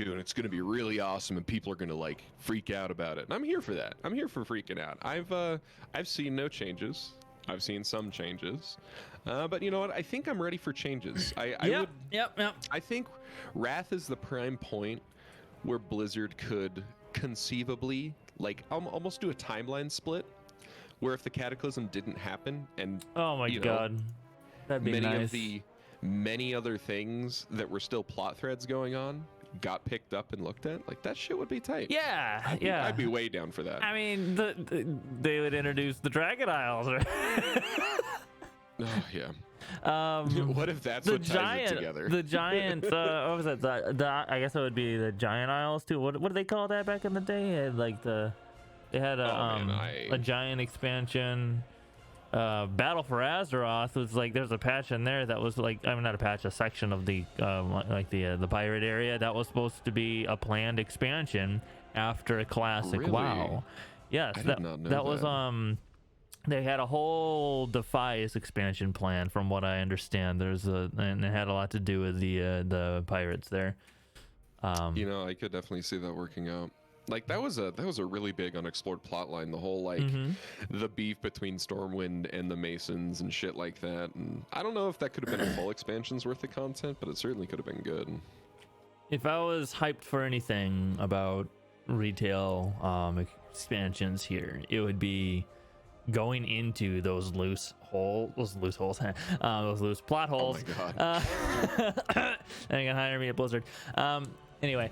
2, and it's going to be really awesome, and people are going to like freak out about it. And I'm here for that. I'm here for freaking out. I've seen no changes. I've seen some changes, but you know what? I think I'm ready for changes. Yep. I think Wrath is the prime point where Blizzard could conceivably like almost do a timeline split, where if the Cataclysm didn't happen, and Oh my god, that'd be many nice. of the many other things that were still plot threads going on got picked up and looked at, like that shit would be tight. Yeah, I'd be way down for that. I mean, they would introduce the Dragon Isles. Right? Oh yeah. What if that's what ties it together? The giant. What was that? I guess it would be the Giant Isles too. What did they call that back in the day? They had a giant expansion. Battle for Azeroth was like, there's a patch in there that was like, I mean, not a patch, a section of the the pirate area that was supposed to be a planned expansion after a classic. Really? WoW. Yes, I did not know that was they had a whole Defias expansion plan, from what I understand. And it had a lot to do with the pirates there. You know, I could definitely see that working out. Like that was a really big unexplored plot line, the whole like the beef between Stormwind and the Masons and shit like that. And I don't know if that could have been a full expansion's worth of content, but it certainly could have been good. If I was hyped for anything about retail expansions here, it would be going into those loose plot holes. Oh my god. They're gonna hire me at Blizzard. Anyway.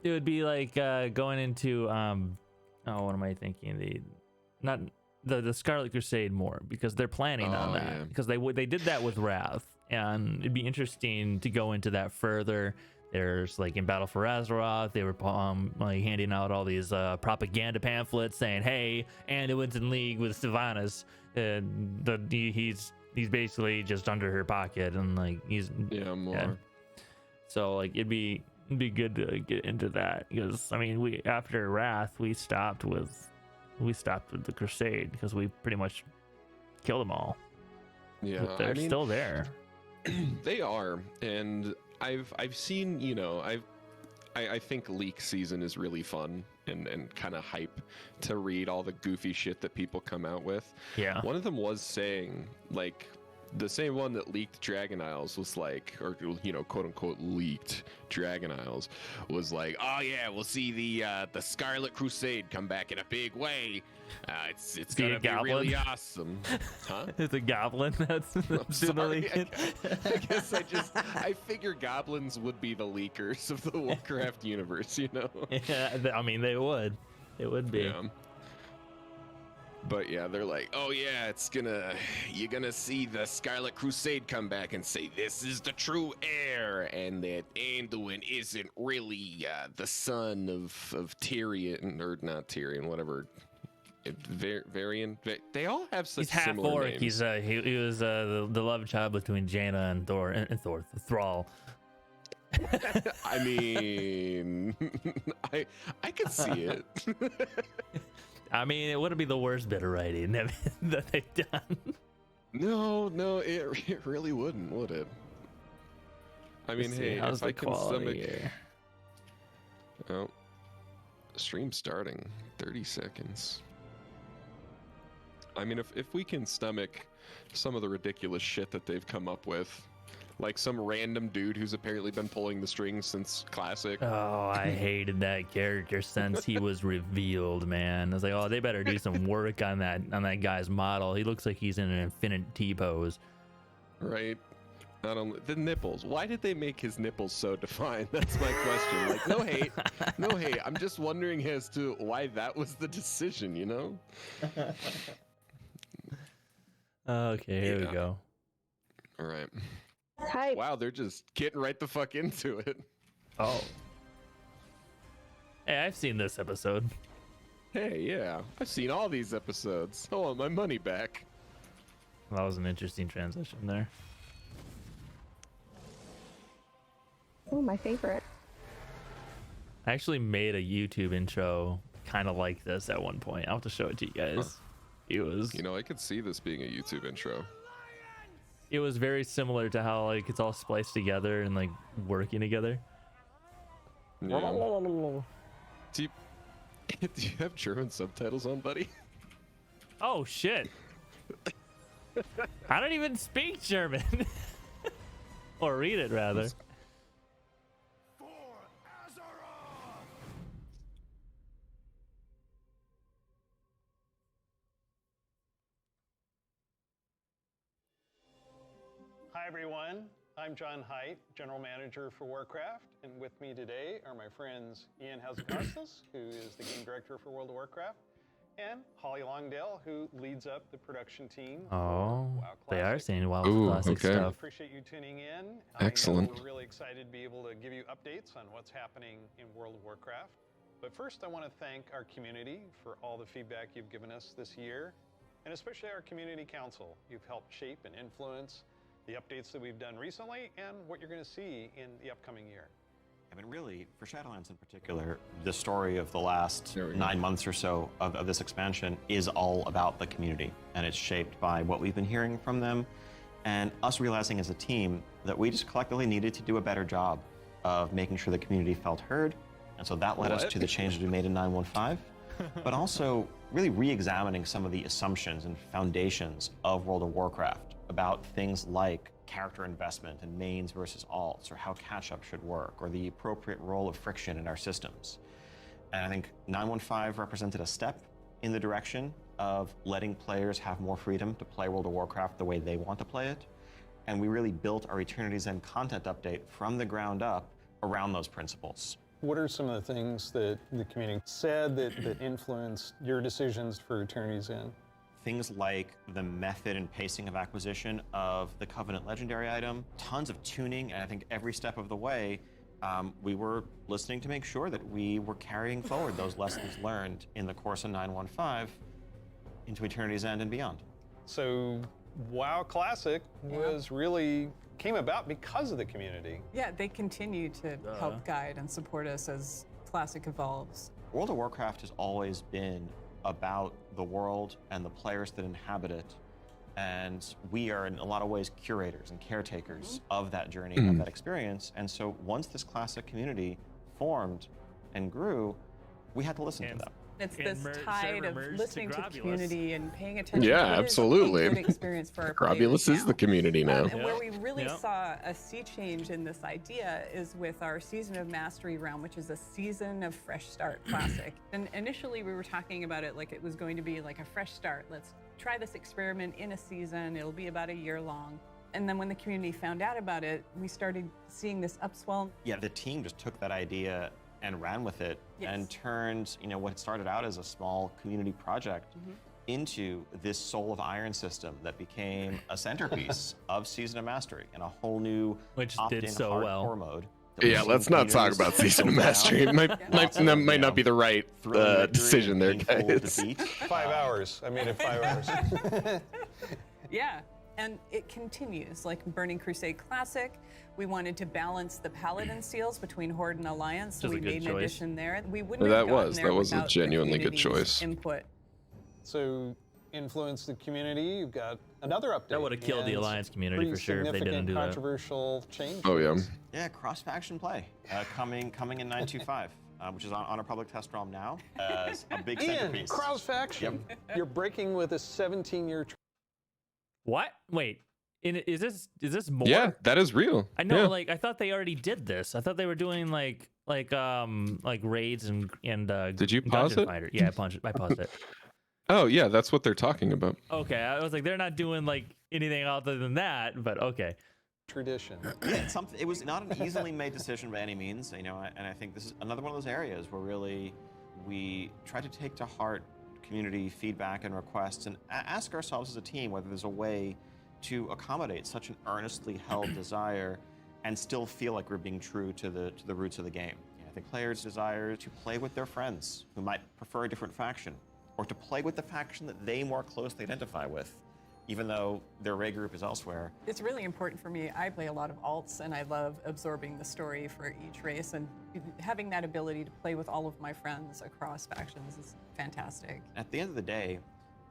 It would be like going into what am I thinking? The Scarlet Crusade more, because they're planning on that. Yeah. Because they did that with Wrath, and it'd be interesting to go into that further. There's like in Battle for Azeroth, they were like handing out all these propaganda pamphlets saying, "Hey, Anduin's in league with Sylvanas. He's basically just under her pocket, and like he's more." Yeah. So like it'd be good to get into that, because I mean, after Wrath we stopped with the Crusade because we pretty much killed them all. Yeah, but they're still there. They are, and I've seen, you know, I think leak season is really fun and kind of hype to read all the goofy shit that people come out with. Yeah. One of them was saying, like, the same one that leaked Dragon Isles was like, or, you know, quote unquote leaked Dragon Isles was like, oh yeah, we'll see the Scarlet Crusade come back in a big way. It's gonna be really awesome. Huh? It's a goblin that's sorry, I guess I figure goblins would be the leakers of the Warcraft universe, you know? Yeah, I mean, they would be. Yeah. But yeah, they're like, oh yeah, you're gonna see the Scarlet Crusade come back and say this is the true heir, and that Anduin isn't really the son of Tyrion, or not Tyrion, whatever. Varian. They all have such similar names. He's he was the love child between Jaina and Thrall. I mean, I could see it. I mean, it wouldn't be the worst bit of writing that they've done. No, it really wouldn't, would it? I mean, hey, how's if I can stomach. Here? Oh, stream starting, 30 seconds. I mean, if we can stomach some of the ridiculous shit that they've come up with, like some random dude who's apparently been pulling the strings since Classic. Oh, I hated that character since he was revealed, man. I was like, oh, they better do some work on that guy's model. He looks like he's in an infinite T-pose. Right. Not only the nipples. Why did they make his nipples so defined? That's my question. Like, no hate. I'm just wondering as to why that was the decision, you know? Okay, here we go. All right. Hi. Wow, they're just getting right the fuck into it. Oh. Hey, I've seen this episode. Hey, yeah. I've seen all these episodes. I want my money back. Well, that was an interesting transition there. Oh, my favorite. I actually made a YouTube intro kind of like this at one point. I'll have to show it to you guys. Huh. It was... You know, I could see this being a YouTube intro. it was very similar to how like it's all spliced together and like working together. Yeah. Do you, do you have German subtitles on, buddy? Oh shit. I don't even speak German. Or read it rather. Hi everyone, I'm John Haidt, General Manager for Warcraft, and with me today are my friends Ian Hazacostas, who is the Game Director for World of Warcraft, and Holly Longdale, who leads up the production team for WoW Classic. They are saying WoW Classic okay. stuff. Appreciate you tuning in. Excellent. I know we're really excited to be able to give you updates on what's happening in World of Warcraft. But first, I want to thank our community for all the feedback you've given us this year, and especially our Community Council. You've helped shape and influence the updates that we've done recently and what you're going to see in the upcoming year. I mean, really, for Shadowlands in particular, the story of the last 9 months or so of this expansion is all about the community, and it's shaped by what we've been hearing from them, and us realizing as a team that we just collectively needed to do a better job of making sure the community felt heard, and so that led us to the changes we made in 9.15, but also really re-examining some of the assumptions and foundations of World of Warcraft about things like character investment and mains versus alts, or how catch-up should work, or the appropriate role of friction in our systems. And I think 9.15 represented a step in the direction of letting players have more freedom to play World of Warcraft the way they want to play it. And we really built our Eternity's End content update from the ground up around those principles. What are some of the things that the community said that influenced your decisions for Eternity's End? Things like the method and pacing of acquisition of the Covenant Legendary item, tons of tuning, and I think every step of the way, we were listening to make sure that we were carrying forward those lessons learned in the course of 9.15 into Eternity's End and beyond. So WoW Classic came about because of the community. Yeah, they continue to help guide and support us as Classic evolves. World of Warcraft has always been about the world and the players that inhabit it, and we are in a lot of ways curators and caretakers of that journey, of that experience. And so once this Classic community formed and grew, we had to listen to them. It's this tide of listening to community and paying attention. Yeah, to absolutely. A good experience for our Grobulus players is the community now. And where we really saw a sea change in this idea is with our Season of Mastery realm, which is a Season of Fresh Start Classic. And initially we were talking about it like it was going to be like a fresh start. Let's try this experiment in a season. It'll be about a year long. And then when the community found out about it, we started seeing this upswell. Yeah, the team just took that idea and ran with it and turned, what started out as a small community project into this Soul of Iron system that became a centerpiece of Season of Mastery and a whole new opt-in hardcore mode. Yeah, let's not talk about Season of Mastery. It might not be the right decision there, guys. 5 hours. I made it 5 hours. Yeah. And it continues, like Burning Crusade Classic. We wanted to balance the Paladin seals between Horde and Alliance, so we made an addition there. We wouldn't have gotten there that was a without genuinely the good choice. Input. So, influence the community. You've got another update. That would have killed the Alliance community for sure if they didn't do that. Controversial changes. Oh yeah. Yeah, cross-faction play coming in 9.25. Which is on a public test realm now as a big centerpiece. Cross-faction. You're breaking with a 17-year. What? Wait. Is this more? Yeah, that is real. I know. Like I thought they already did this. I thought they were doing like raids and Did you pause it? Fighter. Yeah, I paused it. Oh yeah, that's what they're talking about. Okay, I was like, they're not doing like anything other than that, but okay. Tradition. Yeah, it was not an easily made decision by any means, and I think this is another one of those areas where really we try to take to heart community feedback and requests and ask ourselves as a team whether there's a way to accommodate such an earnestly held desire and still feel like we're being true to the roots of the game. I think players desire to play with their friends who might prefer a different faction, or to play with the faction that they more closely identify with, even though their raid group is elsewhere. It's really important for me. I play a lot of alts, and I love absorbing the story for each race, and having that ability to play with all of my friends across factions is fantastic. At the end of the day,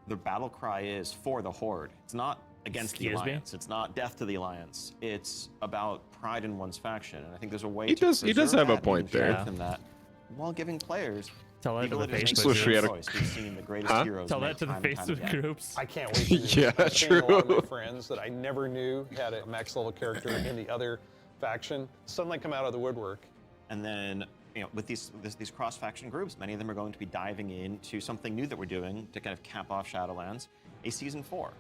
the battle cry is for the Horde. It's not against the Excuse me? Alliance. It's not death to the Alliance. It's about pride in one's faction. And I think there's a way He to does have a point there. strengthen that while giving players Tell that the to the ability to Facebook make Wish we their had a- choice. We've seen the greatest Huh? heroes Tell make that to the time and time Facebook again. groups. I can't wait to Yeah, I've seen a lot of my true. friends that I never knew had a max level character in the other faction suddenly come out of the woodwork. And then, with these cross-faction groups, many of them are going to be diving into something new that we're doing to kind of cap off Shadowlands, a season 4.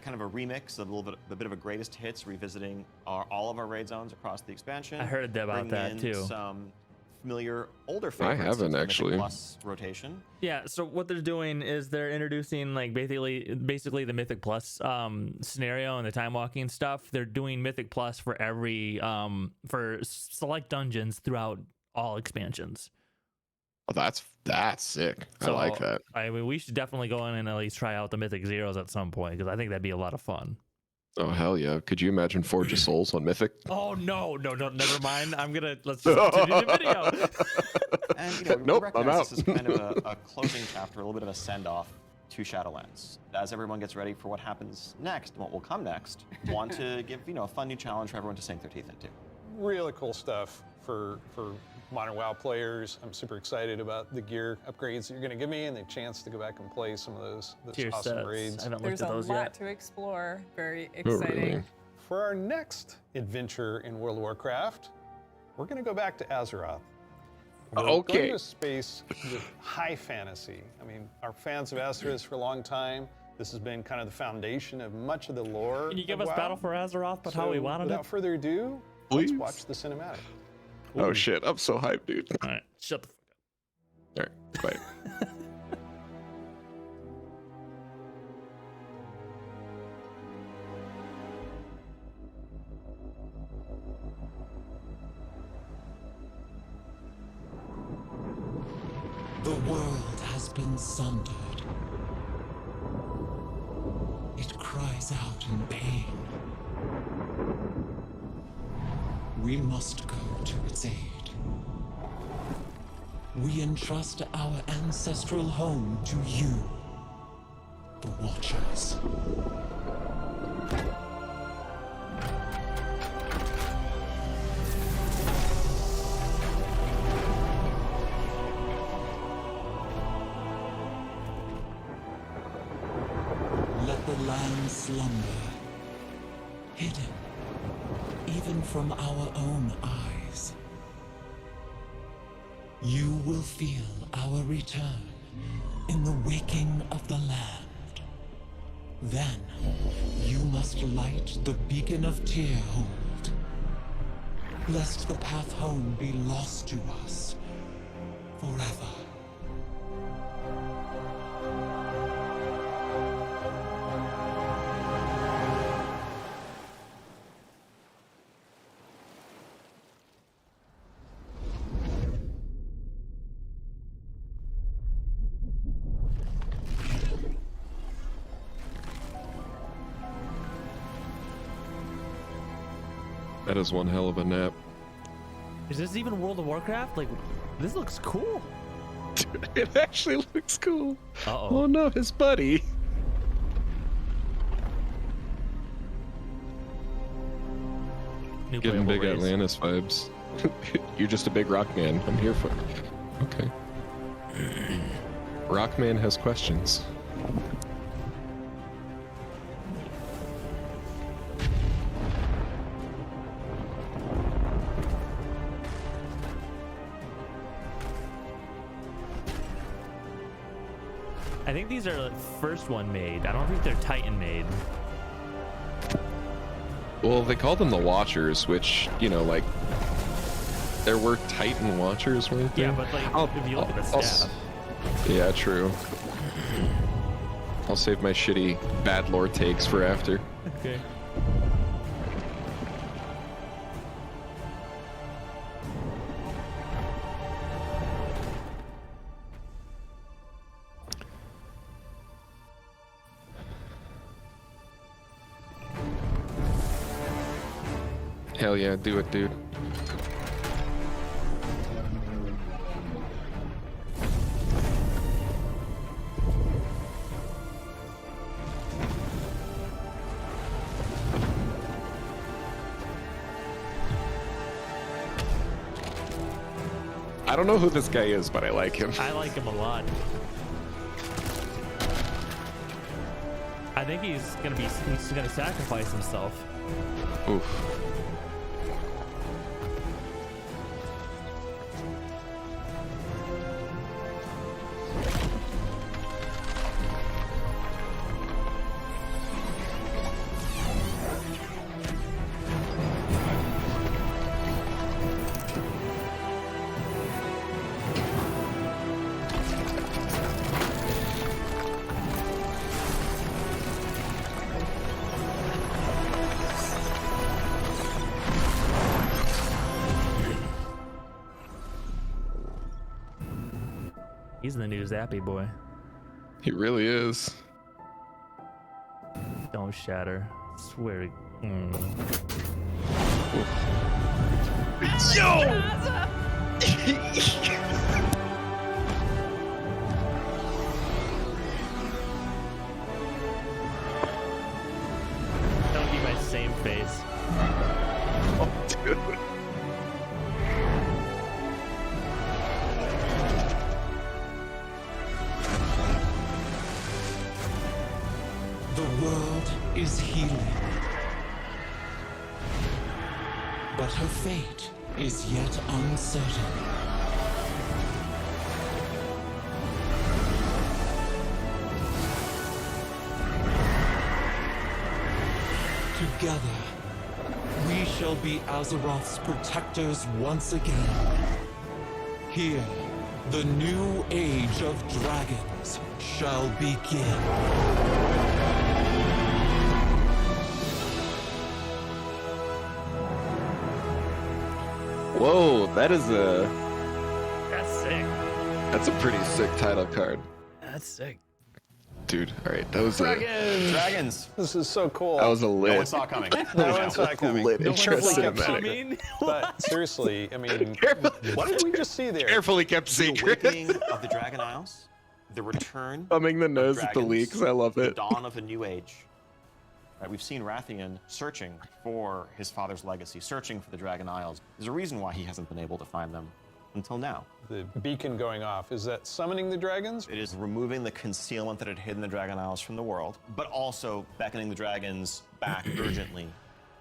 Kind of a remix, a bit of a greatest hits, revisiting all of our raid zones across the expansion. I heard about bringing that in too. Some familiar older favorites. haven't, into the Mythic actually. Plus rotation. Yeah, so what they're doing is they're introducing like basically the Mythic Plus scenario and the time walking stuff. They're doing Mythic Plus for every for select dungeons throughout all expansions. Oh, that's sick. I So, like that. I mean, we should definitely go in and at least try out the Mythic Zeros at some point because I think that'd be a lot of fun. Oh hell yeah! Could you imagine Forge of Souls on Mythic? Oh no, never mind. Let's just continue the video. And we Nope, I'm recognize out. this is kind of a closing chapter, a little bit of a send-off to Shadowlands. As everyone gets ready for what happens next, what will come next, want to give a fun new challenge for everyone to sink their teeth into. Really cool stuff for modern WoW players. I'm super excited about the gear upgrades that you're going to give me and the chance to go back and play some of those Tier awesome sets. raids. I haven't There's looked at a those lot yet. to explore. Very Oh, exciting. really? For our next adventure in World of Warcraft, we're going to go back to Azeroth. We're Okay. going to a space with high fantasy. I mean, our fans of Azeroth for a long time. This has been kind of the foundation of much of the lore. Can you give of us WoW. Battle for Azeroth, but how we So, wanted without it? further ado, Please? let's watch the cinematic. Oh shit! I'm so hyped, dude. All right, shut the fuck All right, quiet. The world has been sundered. It cries out in pain. We must go to its aid. We entrust our ancestral home to you, the Watchers. Let the land slumber, hidden even from our own eyes. You will feel our return in the waking of the land. Then, you must light the beacon of Tearhold, lest the path home be lost to us forever. That is one hell of a nap. Is this even World of Warcraft? Like, this looks cool. It actually looks cool. Uh-oh. Oh no, his buddy. New Getting playable big race. Atlantis vibes. You're just a big rock man. I'm here for. Okay. Rockman has questions. I think these are like first one made. I don't think they're Titan made. Well, they call them the Watchers, which, like, there were Titan Watchers, weren't there? Yeah, but like if you look at the staff. Yeah, true. I'll save my shitty bad lore takes for after. Okay. Hell yeah, do it, dude. I don't know who this guy is, but I like him. I like him a lot. I think he's gonna sacrifice himself. Oof. He's the new Zappy boy. He really is. Don't shatter. Swear to. Don't be my same face. Oh, dude. The world is healing, but her fate is yet uncertain. Together, we shall be Azeroth's protectors once again. Here, the new age of dragons shall begin. Whoa, that's sick. a pretty sick title card. That's sick. Dude, all right, that was Dragons. This is so cool. that was a lit. No one saw it coming. No one saw it coming. Lit No one intro really kept cinematic. coming. But seriously, I mean, Carefully, what did we just see there? carefully kept The secret. awakening of the Dragon Isles, the return, Thumbing the nose of at the dragons, leaks. I love the it. dawn of a new age. Right, we've seen Rathian searching for his father's legacy, searching for the Dragon Isles. There's a reason why he hasn't been able to find them until now. The beacon going off, is that summoning the dragons? It is removing the concealment that had hidden the Dragon Isles from the world, but also beckoning the dragons back urgently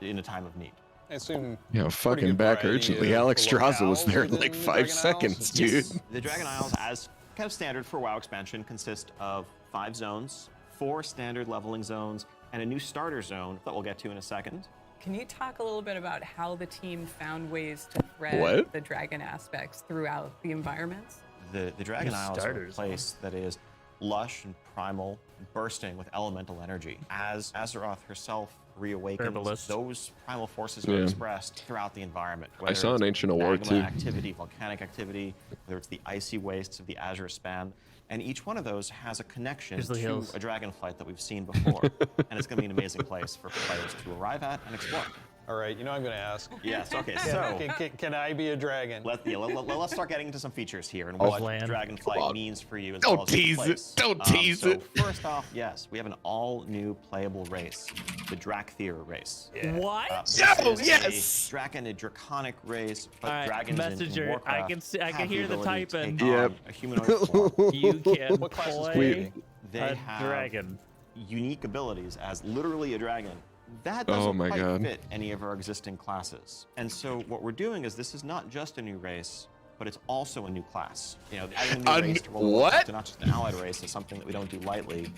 in a time of need. I assume. Yeah, pretty fucking good back variety urgently. of Alex Straza was locales there in within like the 5 Dragon Isles. seconds, dude. The Dragon Isles, as kind of standard for WoW expansion, consist of 5 zones, 4 standard leveling zones, and a new starter zone that we'll get to in a second. Can you talk a little bit about how the team found ways to thread What? the dragon aspects throughout the environments? The Dragon New Isles starters, are a place that is lush and primal, bursting with elemental energy. As Azeroth herself reawakens, Herbalist. those primal forces are Yeah. expressed throughout the environment. I saw an Ancient of War magma too. activity, volcanic activity, whether it's the icy wastes of the Azure Span. And each one of those has a connection Here's the to hills. a dragonflight that we've seen before. And it's going to be an amazing place for players to arrive at and explore. All right, you know I'm going to ask. Yes, okay, so Can I be a dragon? let's start getting into some features here and Oh, what land. Dragonflight Come on. means for you as Don't well as the tease it. place. Don't tease so it. First off, yes, we have an all-new playable race, the Drakthir race. What? This Yo, is a yes! a draconic race, but All right, dragons in messenger, Warcraft I can see- I can have the hear the ability to typing. take Yep. on a humanoid form. You can What class is play Queenie? They a have dragon. unique abilities as literally a dragon. That Oh doesn't my quite God. fit any of our existing classes. And so what we're doing is this is not just a new race, but it's also a new class. You know, adding a new race to World of Warcraft, what? and not just an allied race, is something that we don't do lightly.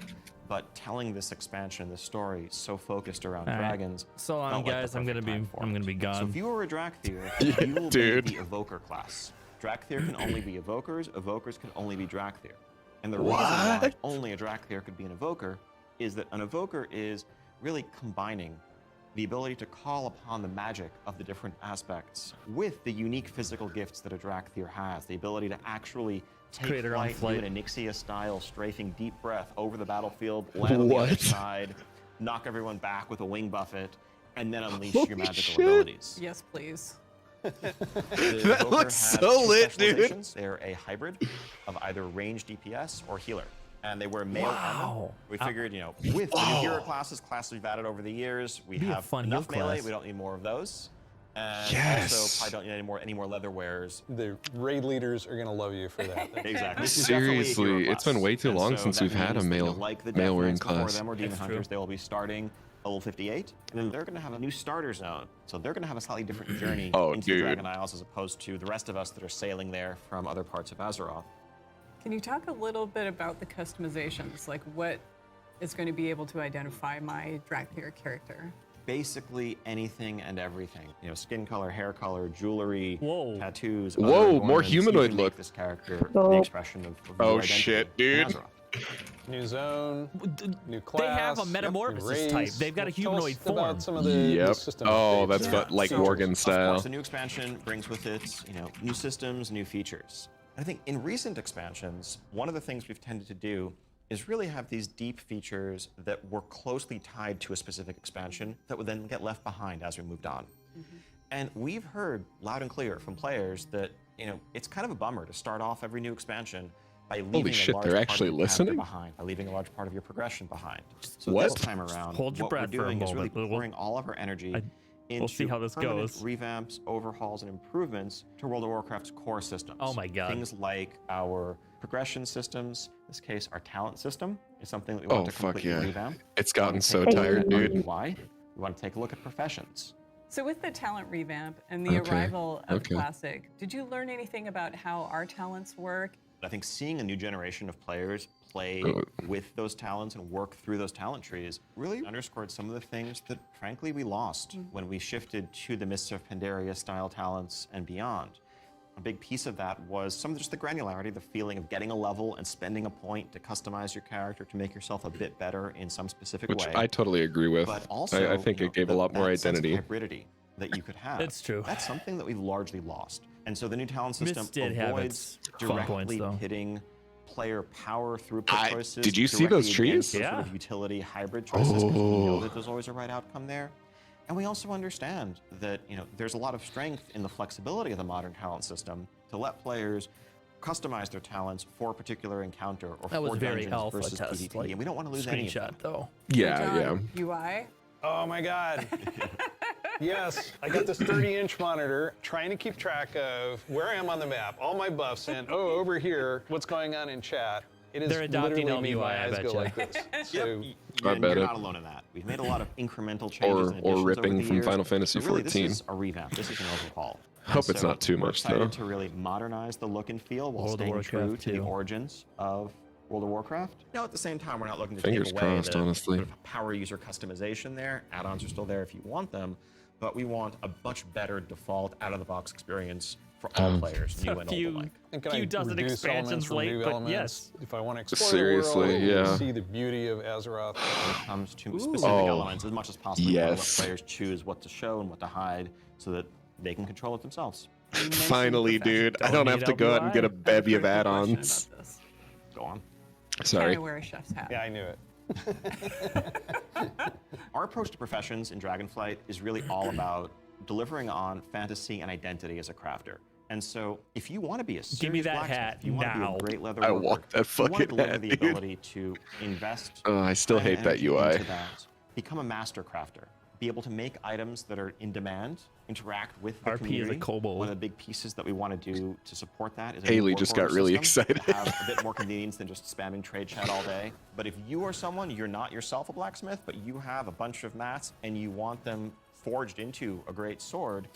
But telling this expansion, this story, so focused around All right. dragons. So long, felt like the guys. I'm gonna perfect be time for I'm it. gonna be So gone. if you were a Drakthir, Yeah, you will dude. be the Evoker class. Drakthir can only be Evokers. Evokers can only be Drakthir. And the reason What? why only a Drakthir could be an Evoker is that an Evoker is really combining the ability to call upon the magic of the different aspects with the unique physical gifts that a Drakthir has. The ability to actually take Create her own flight, do flight. an Onyxia style, strafing deep breath over the battlefield, land on the other What? side, knock everyone back with a wing buffet, and then unleash Holy your magical shit. abilities. Yes, please. The That Evoker looks has so two lit, dude. specializations. They're a hybrid of either ranged DPS or healer. And they wear male armor. Wow. We figured, you know, with the new hero classes we've added over the years, we Be a have fun enough heal melee, class. we don't need more of those. And Yes. also probably don't need any more leather wares. The raid leaders are going to love you for that. Exactly. This is definitely a hero Seriously, it's been class. way too And long so since that we've had a means that, male like the male Death wearing Knights before class. them or Demon That's Hunters, true. they will be starting level 58, and then they're going to have a new starter zone. So they're going to have a slightly different journey into the Dragon Isles as opposed to the rest of us that are sailing there from other parts of Azeroth. Can you talk a little bit about the customizations? Like what is going to be able to identify my Dracmere character? Basically anything and everything. You know, skin color, hair color, jewelry, Whoa. tattoos. Whoa, other more adornments. You humanoid can make look. this character Oh. the expression of your Oh, identity shit, in dude. Azeroth. New zone, new class. They have a new metamorphosis race. type. They've got a Tell us humanoid form. about some of the Yep. system Oh, updates. that's what, like So, Morgan Of style. course, the new expansion brings with it, new systems, new features. I think in recent expansions, one of the things we've tended to do is really have these deep features that were closely tied to a specific expansion that would then get left behind as we moved on. And we've heard loud and clear from players that, it's kind of a bummer to start off every new expansion by leaving shit, a large they're part actually of your character listening? behind, by leaving a large part of your progression behind. So What? this time around, Hold your what breath we're for a doing is really moment. We'll- pouring all of our energy into we'll see how this permanent goes. revamps, overhauls, and improvements to World of Warcraft's core systems. Oh my God. Things like our progression systems, in this case, our talent system, is something that we want Oh, to fuck completely yeah. revamp. It's We want gotten to so take a tired, look at dude. UI. We want to take a look at professions. So with the talent revamp and the Okay, arrival of okay. Classic, did you learn anything about how our talents work? I think seeing a new generation of players play with those talents and work through those talent trees really underscored some of the things that, frankly, we lost when we shifted to the Mists of Pandaria style talents and beyond. A big piece of that was some of just the granularity, the feeling of getting a level and spending a point to customize your character to make yourself a bit better in some specific Which way. I totally agree with. But also, I think it gave a lot more that sense of identity. hybridity that you could have. It's true. That's something that we've largely lost. And so the new talent system Mist did have avoids its fun points, directly though. hitting player power throughout choices. Did you see directly those trees? against those sort Yeah. of utility hybrid choices, because we know Oh. that there's always a right outcome there. And we also understand that there's a lot of strength in the flexibility of the modern talent system to let players customize their talents for a particular encounter or That for was very dungeons alpha versus test, PvP. like And we don't want to lose any of screenshot that. though. Yeah, yeah. John, UI? Oh my God. Yes, I got this 30-inch monitor trying to keep track of where I am on the map, all my buffs, and over here, what's going on in chat. It is They're adopting literally me, LUI, my I eyes go betcha. like this. So, I bet You're it. not alone in that. We've made a lot of incremental changes and Or additions ripping over the from years, Final Fantasy but really, XIV. This is a revamp. This is an overhaul. Hope And it's not too we're much, excited though. to really modernize the look and feel while World of staying true Warcraft to the 2. origins of World of Warcraft. Now, at the same time, we're not looking to Fingers take away crossed, the honestly. sort of power user customization there. Add-ons are still there if you want them, but we want a much better default out-of-the-box experience for all players, new and old few- alike. and can Few I dozen reduce expansions elements, late, remove but elements? yes. If I want to explore Seriously, the world, yeah. see the beauty of Azeroth. When it comes to specific Oh, elements, as much as possible, we wanna let yes. players choose what to show and what to hide so that they can control it themselves. You mentioned Finally, dude. I don't Don't have need to go out and LUI. get a I have a bevy of critical question add-ons. about this. Go on. Sorry. Can I wear a chef's hat? Yeah, I knew it. Our approach to professions in Dragonflight is really all about delivering on fantasy and identity as a crafter. And so, if you want to be a serious Give me that blacksmith, hat if you want to be now. a great leather I worker, want that you want to fucking deliver hat, the dude. ability to invest. I still time and hate that energy UI. into that, become a master crafter, be able to make items that are in demand, interact with the RP is a community. kobold. One of the big pieces that we want to do to support that is a Haley new just work got order really system excited. to have a bit more convenience than just spamming trade chat all day. But if you are someone, you're not yourself a blacksmith, but you have a bunch of mats and you want them forged into a great sword,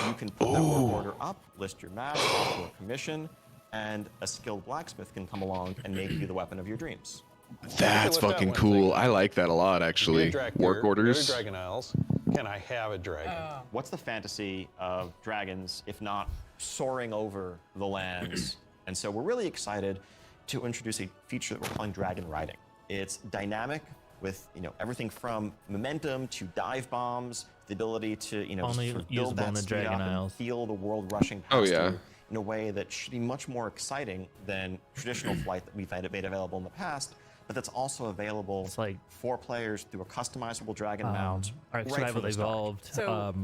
you can put that work order up, list your mats, offer a commission, and a skilled blacksmith can come along and make you the weapon of your dreams. That's Look at that fucking one cool. thing. I like that a lot, actually. Work Go to orders. Dragon Isles. Can I have a dragon? What's the fantasy of dragons if not soaring over the lands? And so we're really excited to introduce a feature that we're calling dragon riding. It's dynamic with everything from momentum to dive bombs, the ability to just Only sort of usable build that in the speed Dragon up and Isles. feel the world rushing past Oh, yeah. you in a way that should be much more exciting than traditional flight that we've made available in the past. But that's also available It's like, for players through a customizable dragon mount. Arc right Survival from the start. Evolved. So-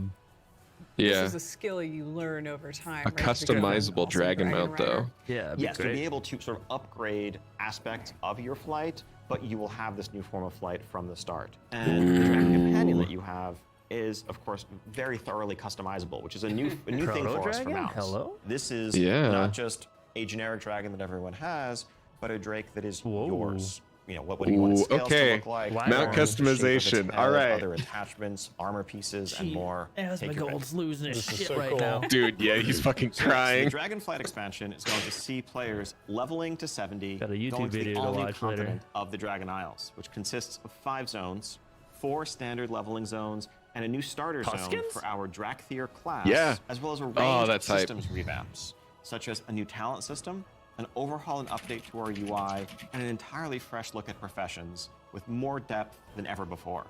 Yeah. This is a skill you learn over time. A right? To become customizable also dragon mount, rider. though. yeah, Yes, you'll be able to sort of upgrade aspects of your flight, but you will have this new form of flight from the start. And the Dragon Companion that you have is, of course, very thoroughly customizable, which is a new thing for us for mounts. Hello? This is not just a generic dragon that everyone has, but a drake that is yours. You know, what do you want its scales to look like? Mount customization. All right. Other attachments, armor pieces, and more. Asmongold's losing his shit so right cool. now. Dude, yeah, he's fucking crying. The Dragonflight expansion is going to see players leveling to 70, Got a YouTube going to video the to all-new watch later. continent of the Dragon Isles, which consists of 5 zones, 4 standard leveling zones, and a new starter zone for our Drakthir class, as well as a range of systems revamps, such as a new talent system, an overhaul and update to our UI, and an entirely fresh look at professions with more depth than ever before.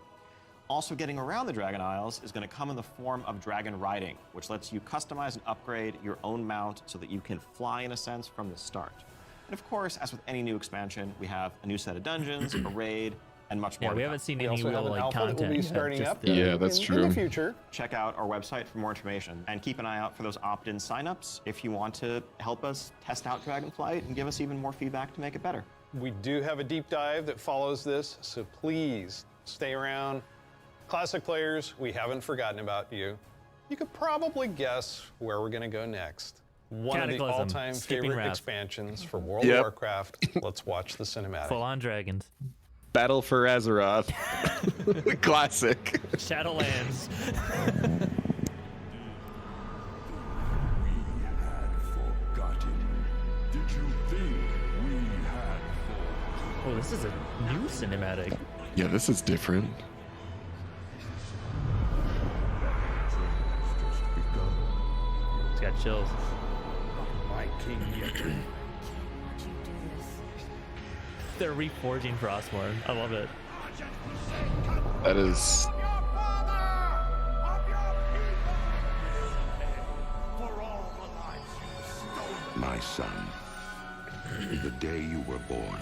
Also getting around the Dragon Isles is going to come in the form of dragon riding, which lets you customize and upgrade your own mount so that you can fly in a sense from the start. And of course, as with any new expansion, we have a new set of dungeons, a raid, and much more. Yeah, we haven't seen any also have real an like alpha that will content. be yet, starting just up the- Yeah, that's in true. the future. Check out our website for more information and keep an eye out for those opt-in signups if you want to help us test out Dragonflight and give us even more feedback to make it better. We do have a deep dive that follows this, so please stay around. Classic players, we haven't forgotten about you. You could probably guess where we're going to go next. One of the Cataclysm, all-time Skipping favorite Wrath. expansions for World of Warcraft. Let's watch the cinematic. Full-on dragons. Battle for Azeroth. Classic. Shadowlands. Oh, this is a new cinematic. Yeah, this is different. It's got chills. They're reforging Frostmourne. I love it. That is. My son, the day you were born,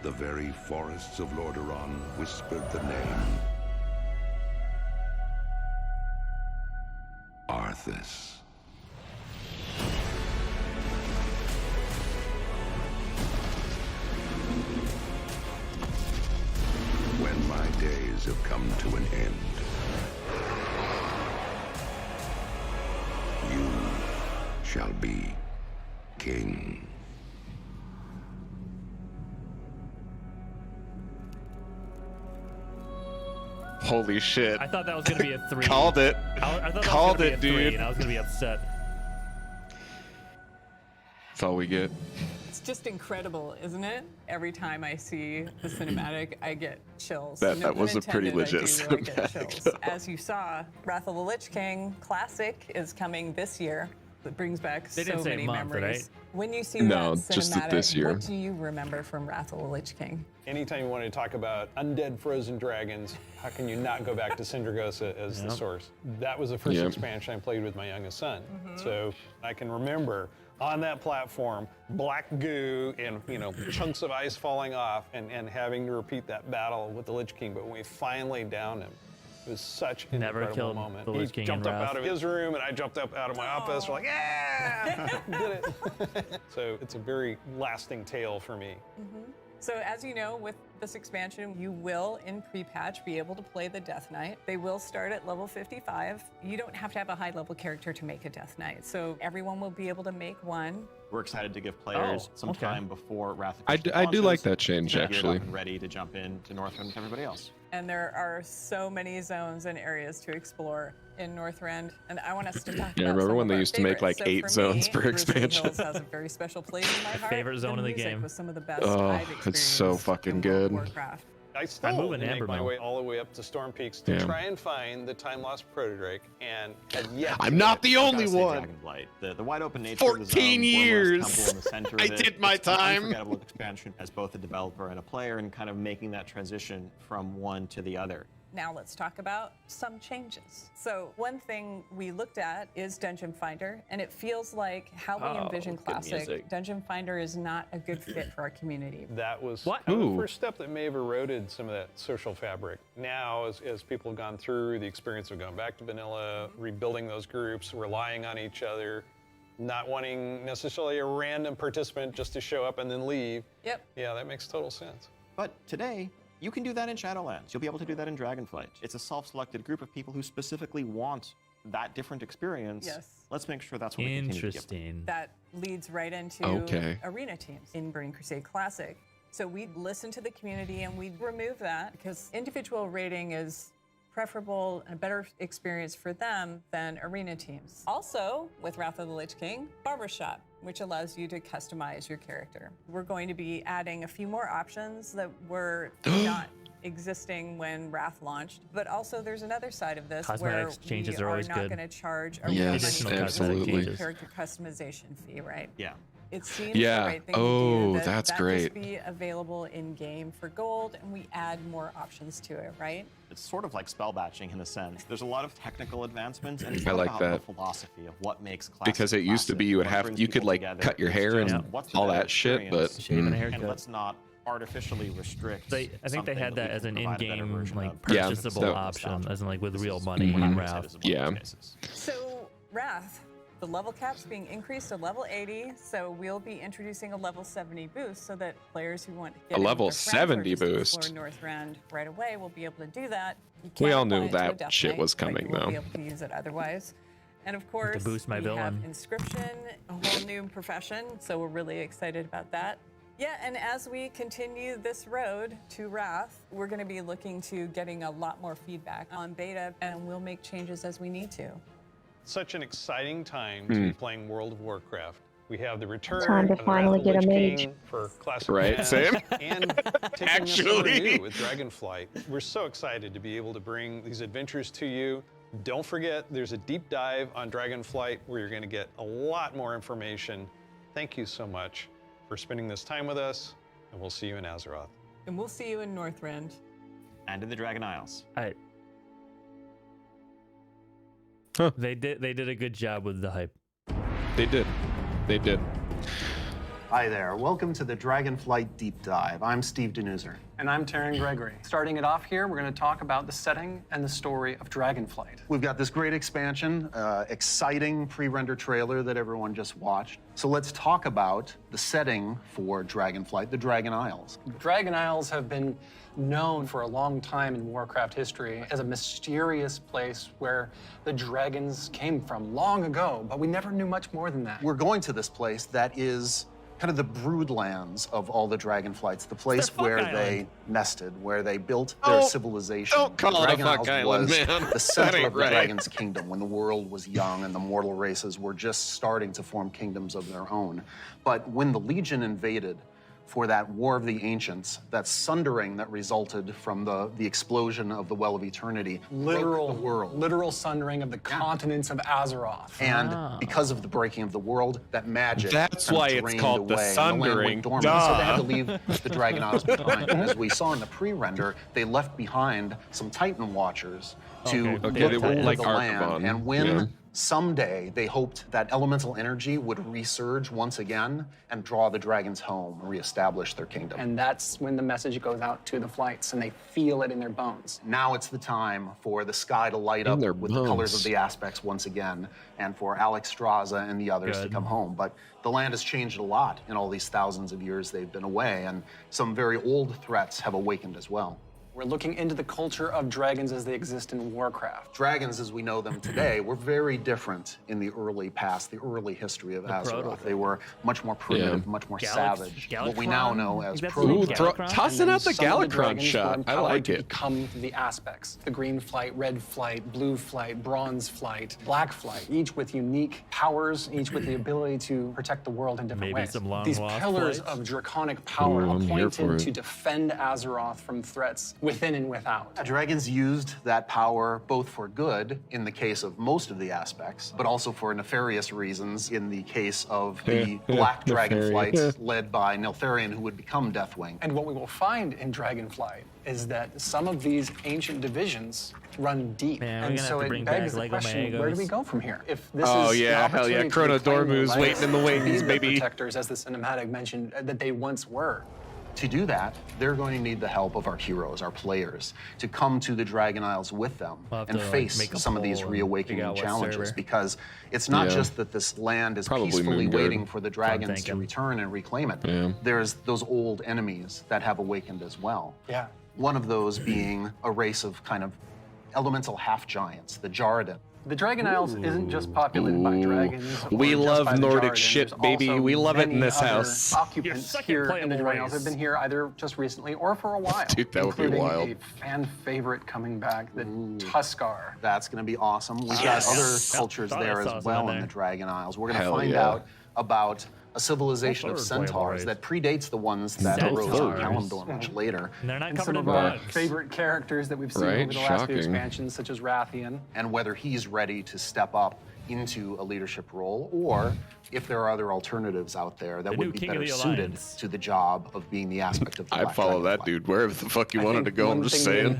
the very forests of Lordaeron whispered the name Arthas. When my days have come to an end, you shall be king. Holy shit. I thought that was gonna be a 3. Called it. I thought Called that was it, gonna be a 3, dude. and I was gonna be upset. That's all we get. It's just incredible, isn't it? Every time I see the cinematic, I get chills. That No was pun a pretty intended, I legit do really get cinematic, chills. though. As you saw, Wrath of the Lich King Classic is coming this year. It brings back They so didn't say many month, memories. right? When you see No, that just cinematic, this year. what do you remember from Wrath of the Lich King? Anytime you want to talk about undead frozen dragons, how can you not go back to Sindragosa as the source? That was the first expansion I played with my youngest son. So I can remember on that platform, black goo and chunks of ice falling off and having to repeat that battle with the Lich King. But when we finally downed him, it was such an Never incredible killed moment. the Lich He King jumped in up Wrath. out of his room and I jumped up out of my office. We're like, yeah, did it. So it's a very lasting tale for me. So as you know, with this expansion, you will, in pre-patch, be able to play the Death Knight. They will start at level 55. You don't have to have a high-level character to make a Death Knight, so everyone will be able to make one. We're excited to give players some time before Wrath of I do like that change, to get actually. up and ready to jump into Northrend with everybody else. And there are so many zones and areas to explore in Northrend, and I want us to talk about I remember some when of they our used to make, favorites. like, So 8 for zones me, per Roosevelt expansion. Hills has a very special place in my heart. favorite zone in the music game. was some of the best Oh, I've it's so experienced fucking in World of good. Warcraft. I still moving make my Ambermill. way all the way up to Storm Peaks to Damn. try and find the time lost protodrake, and have yet to I'm do not it. the only Gotta say one. Dragonblight. The wide open nature of the zone, 14 years. temple in the center of I it, did my it's an time. unforgettable expansion as both a developer and a player, and kind of making that transition from one to the other. Now let's talk about some changes. So one thing we looked at is Dungeon Finder, and it feels like how we envision good Classic, music. Dungeon Finder is not a good fit for our community. That was What? kind of Ooh. the first step that may have eroded some of that social fabric. Now, as people have gone through the experience of going back to vanilla, rebuilding those groups, relying on each other, not wanting necessarily a random participant just to show up and then leave. Yep. Yeah, that makes total sense. But today, You can do that in Shadowlands. You'll be able to do that in Dragonflight. It's a self-selected group of people who specifically want that different experience. Yes. Let's make sure that's what we continue to give them. Interesting. That leads right into arena teams in Burning Crusade Classic. So we listen to the community and we remove that because individual rating is preferable and a better experience for them than arena teams. Also, with Wrath of the Lich King, Barbershop, which allows you to customize your character. We're going to be adding a few more options that were not existing when Wrath launched, but also there's another side of this Cosmetic where changes we are are always not good. going to charge a Additional money absolutely. for character customization fee, right? Yeah. It seems the right thing to do. That's great. Just be available in game for gold, and we add more options to it, right? It's sort of like spell batching in a sense. There's a lot of technical advancements, and it's I like about that. the philosophy of what makes classic Because it used to be you would have you could like cut your hair and all that shit, but and let's not artificially restrict. I think they had that as an in-game like Yeah, purchasable so- option, as in like with real money in Wrath. Yeah. So, Wrath, the level cap's being increased to level 80, so we'll be introducing a level 70 boost so that players who want to get A in level with their friends 70 or just boost. explore Northrend right away will be able to do that. You We can't all apply knew it to a that Death shit Knight, was but coming, you won't though. be able to use it otherwise. And of course, boost my we villain. have Inscription, a whole new profession, so we're really excited about that. Yeah, and as we continue this road to Wrath, we're going to be looking to getting a lot more feedback on beta, and we'll make changes as we need to. Such an exciting time to be playing World of Warcraft. We have the return Time to of the finally Wrath of get a the Lich mage. King for classic Right, Mass, same. and taking us somewhere Actually. new with Dragonflight. We're so excited to be able to bring these adventures to you. Don't forget, there's a deep dive on Dragonflight where you're going to get a lot more information. Thank you so much for spending this time with us, and we'll see you in Azeroth. And we'll see you in Northrend. And in the Dragon Isles. They did a good job with the hype. They did. Hi there. Welcome to the Dragonflight Deep Dive. I'm Steve Denuser. And I'm Taryn Gregory. Starting it off here, we're going to talk about the setting and the story of Dragonflight. We've got this great expansion, exciting pre-render trailer that everyone just watched. So let's talk about the setting for Dragonflight, the Dragon Isles. Dragon Isles have been known for a long time in Warcraft history as a mysterious place where the dragons came from long ago, but we never knew much more than that. We're going to this place that is kind of the broodlands of all the Dragonflights, the place where they nested, where they built their civilization. Don't call it a Dragon fuck Isles island, was man. the That center ain't of the right. Dragon's kingdom when the world was young and the mortal races were just starting to form kingdoms of their own. But when the Legion invaded for that War of the Ancients, that sundering that resulted from the explosion of the Well of Eternity, broke the world. Literal sundering of the continents of Azeroth. And because of the breaking of the world, that magic That's kind of why it's drained called the away, and land Sundering. went dormant. So they had to leave the Dragon Isles behind. And as we saw in the pre-render, they left behind some Titan Watchers to Okay, look they were over like the land. Archibald, And when yeah. someday they hoped that elemental energy would resurge once again and draw the dragons home, reestablish their kingdom. And that's when the message goes out to the flights and they feel it in their bones. Now it's the time for the sky to light up their with the colors bones. of the aspects once again, and for Alex Straza and the others to Good. come home. But the land has changed a lot in all these thousands of years they've been away, and some very old threats have awakened as well. We're looking into the culture of dragons as they exist in Warcraft. Dragons, as we know them today, were very different in the early past, the early history of Azeroth. proto. They were much more primitive, Yeah. much more Galax- savage. What we now know as That's proto. the Ooh, name, throw, Galaxron? tossing And out the some of Galaxron dragons were shot. I empowered like to it. become the aspects. The green flight, red flight, blue flight, bronze flight, black flight, each with unique powers, each with the ability to protect the world in different Maybe ways. some long These lost pillars flights? of draconic power Ooh, I'm here for appointed it. to defend Azeroth from threats within and without. Dragons used that power both for good in the case of most of the aspects, but also for nefarious reasons in the case of the Black Dragonflight Nefarious. led by Neltharion, who would become Deathwing. And what we will find in Dragonflight is that some of these ancient divisions run deep. Man, we're and gonna so have to it bring begs back the Lego question, where do we Magos. go from here? If this Oh, is the yeah, hell yeah. opportunity to Chrono reclaim Dormu's their waiting in the legacy, wings, be the baby. protectors, as the cinematic mentioned, that they once were. To do that, they're going to need the help of our heroes, our players, to come to the Dragon Isles with them and face some of these reawakening challenges, because it's not just that this land is peacefully waiting for the dragons to return and reclaim it. There's those old enemies that have awakened as well. Yeah. One of those being a race of kind of elemental half-giants, the Jarden. The Dragon Isles isn't just populated by dragons. We love by Nordic Jarden. shit, There's baby. also We love it in many this other house. Occupants here in the Dragon Isles have been here either just recently or for a while. Dude, that would be including wild. a fan favorite coming back, the Tuskar. That's going to be awesome. We've got other cultures there as well in the Dragon Isles. We're going to find out about a civilization of centaurs that predates the ones that arose in Kalimdor much later. And they're not And covered some in of our bugs. favorite characters that we've seen over the last few expansions, such as Rathian. And whether he's ready to step up into a leadership role, or if there are other alternatives out there that would be better suited to the job of being the aspect of the I'd follow that dude wherever the fuck you wanted to go. I'm just saying.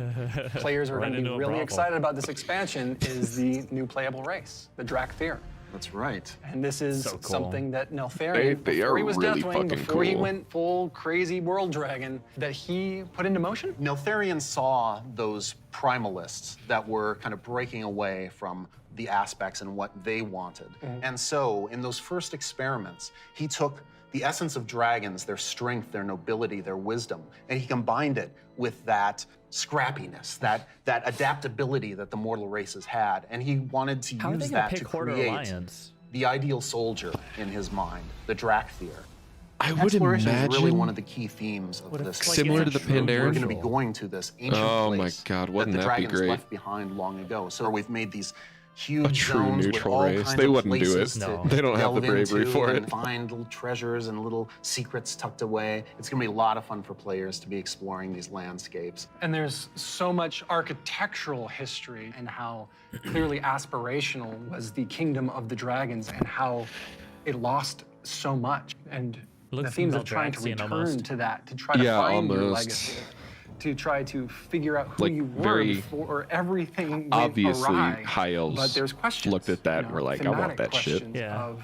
Players are going to be really excited about this expansion is the new playable race, the Drakthir. That's right. And this is something that Neltharion, They before he was really Deathwing, fucking before he cool. went full crazy world dragon, that he put into motion? Neltharion saw those primalists that were kind of breaking away from the aspects and what they wanted. And so in those first experiments, he took the essence of dragons, their strength, their nobility, their wisdom, and he combined it with that scrappiness, that adaptability that the mortal races had. And he wanted to use that to create the ideal soldier in his mind, the Drakthir. I would imagine is really one of the key themes of this. similar to the Pandaren. We're going to be going to this ancient place my God, wouldn't that the that be dragons great? left behind long ago. So we've made these huge true zones neutral with all race. kinds They of wouldn't do places it. to They don't have the delve bravery into for and it. find little treasures and little secrets tucked away. It's going to be a lot of fun for players to be exploring these landscapes. And there's so much architectural history and how clearly aspirational was the kingdom of the dragons and how it lost so much. And the themes of trying to return to that, to try to find your legacy, to try to figure out who you were before everything went obviously awry. high elves But there's questions. looked at that and were like, I want that shit. Of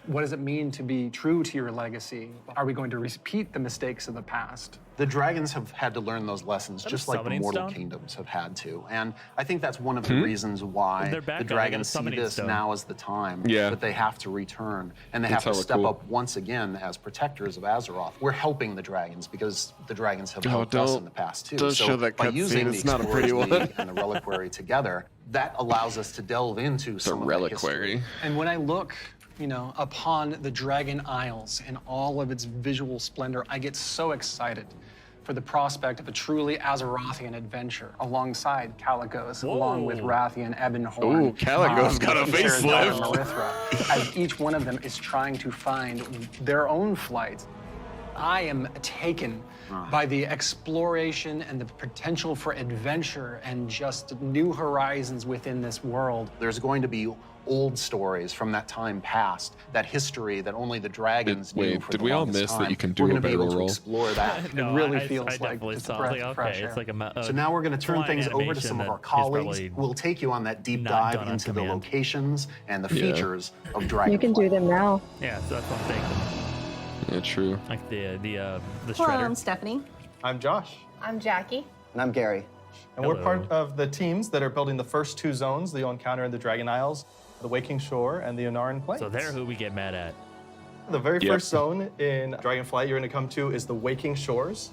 what does it mean to be true to your legacy? Are we going to repeat the mistakes of the past? The dragons have had to learn those lessons just like the mortal kingdoms have had to. And I think that's one of the reasons why the dragons see this now as the time that they have to return. And they have to step up once again as protectors of Azeroth. We're helping the dragons because the dragons have helped us in the past too. Don't show that by cutscene, using it's the not a pretty Explorer's one. League and the Reliquary together, that allows us to delve into some of the history. And when I look upon the Dragon Isles in all of its visual splendor, I get so excited for the prospect of a truly Azerothian adventure alongside Caligos, along with Rathian, Ebonhorn. Ooh, Caligos got a facelift. Marithra, as each one of them is trying to find their own flight. I am taken by the exploration and the potential for adventure and just new horizons within this world. There's going to be old stories from that time past, that history that only the dragons knew for did the we all longest miss time. that you can do We're a going to be able barrel to roll? explore that. It really feels like it's a breath of fresh air. It's like a So now we're going to turn things over to some of our colleagues who will take you on that deep dive into the locations and the features of Dragonflight. You can do them now. Yeah, so that's what I'm thinking. Yeah, true. Like the shredder. Hello, I'm Stephanie. I'm Josh. I'm Jackie. And I'm Gary. And we're part of the teams that are building the first two zones that you'll encounter in the Dragon Isles, the Waking Shore and the Onaran Plains. So they're who we get mad at. The very first zone in Dragonflight you're going to come to is the Waking Shores.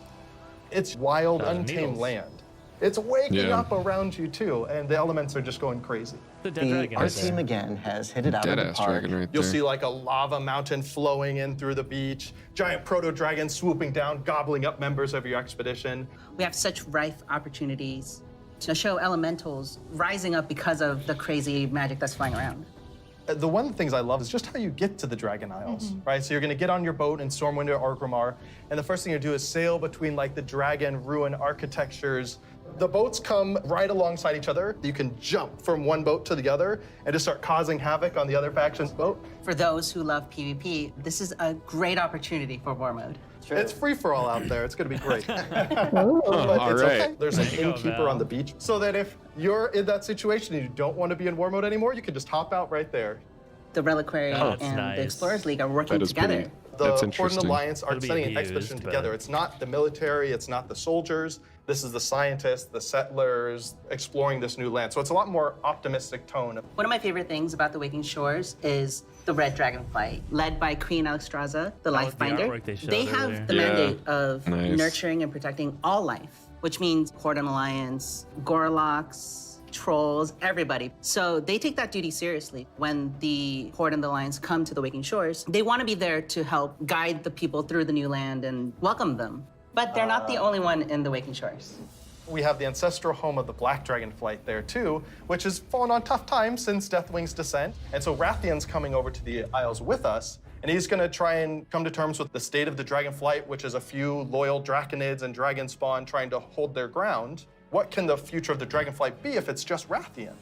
It's wild, untamed land. It's waking up around you too, and the elements are just going crazy. Our team again has hit it out of the park. You'll see like a lava mountain flowing in through the beach, giant proto-dragons swooping down, gobbling up members of your expedition. We have such rife opportunities to show elementals rising up because of the crazy magic that's flying around. The one of the things I love is just how you get to the Dragon Isles, right? So you're gonna get on your boat in Stormwind or Orgrimmar, and the first thing you do is sail between like the dragon ruin architectures. The boats come right alongside each other. You can jump from one boat to the other and just start causing havoc on the other faction's boat. For those who love PvP, this is a great opportunity for war mode. It's free for all out there. It's going to be great. But All it's right. okay. There's an innkeeper on the beach, so that if you're in that situation and you don't want to be in war mode anymore, you can just hop out right there. the Reliquary and the Explorers League are working together. The Horde Alliance are sending an expedition together. It's not the military, it's not the soldiers. This is the scientists, the settlers exploring this new land. So it's a lot more optimistic tone. One of my favorite things about the Waking Shores is the Red Dragonflight, led by Queen Alexstrasza, the Lifebinder. They have the mandate of nurturing and protecting all life, which means Horde Alliance, Gorloks, trolls, everybody. So they take that duty seriously. When the Horde and the Alliance come to the Waking Shores, they want to be there to help guide the people through the new land and welcome them. But they're not the only one in the Waking Shores. We have the ancestral home of the Black Dragonflight there too, which has fallen on tough times since Deathwing's descent. And so Rathian's coming over to the Isles with us, and he's gonna try and come to terms with the state of the Dragonflight, which is a few loyal Draconids and Dragon Spawn trying to hold their ground. What can the future of the Dragonflight be if it's just Rathian?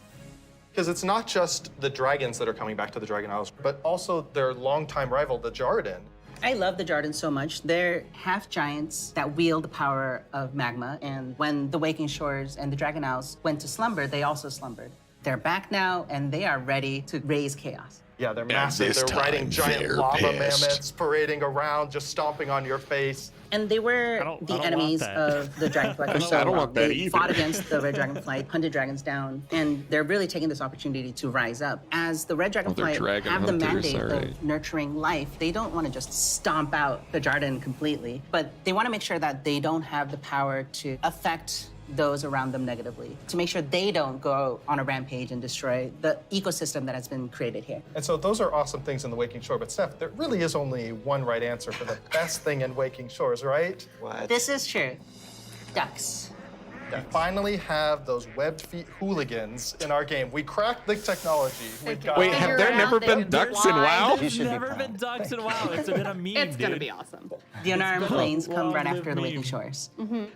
Because it's not just the dragons that are coming back to the Dragon Isles, but also their longtime rival, the Jarden. I love the Jarden so much. They're half giants that wield the power of magma, and when the Waking Shores and the Dragon Isles went to slumber, they also slumbered. They're back now, and they are ready to raise chaos. Yeah, they're massive. They're riding giant lava mammoths, parading around, just stomping on your face. And they were the enemies of the Dragonflight for so long. They fought against the Red Dragonflight, hunted dragons down, and they're really taking this opportunity to rise up. As the Red Dragonflight have the mandate of nurturing life, they don't want to just stomp out the Jarden completely, but they want to make sure that they don't have the power to affect those around them negatively, to make sure they don't go on a rampage and destroy the ecosystem that has been created here. And so those are awesome things in the Waking Shore, but Steph, there really is only one right answer for the best thing in Waking Shores, right? What? This is true. Ducks. We finally have those webbed feet hooligans in our game. We cracked the technology. Wait, have there never been ducks in WoW? There's never been ducks in WoW. It's been a meme, It's gonna be awesome. The Onaran Plains come right after the Waking Shores.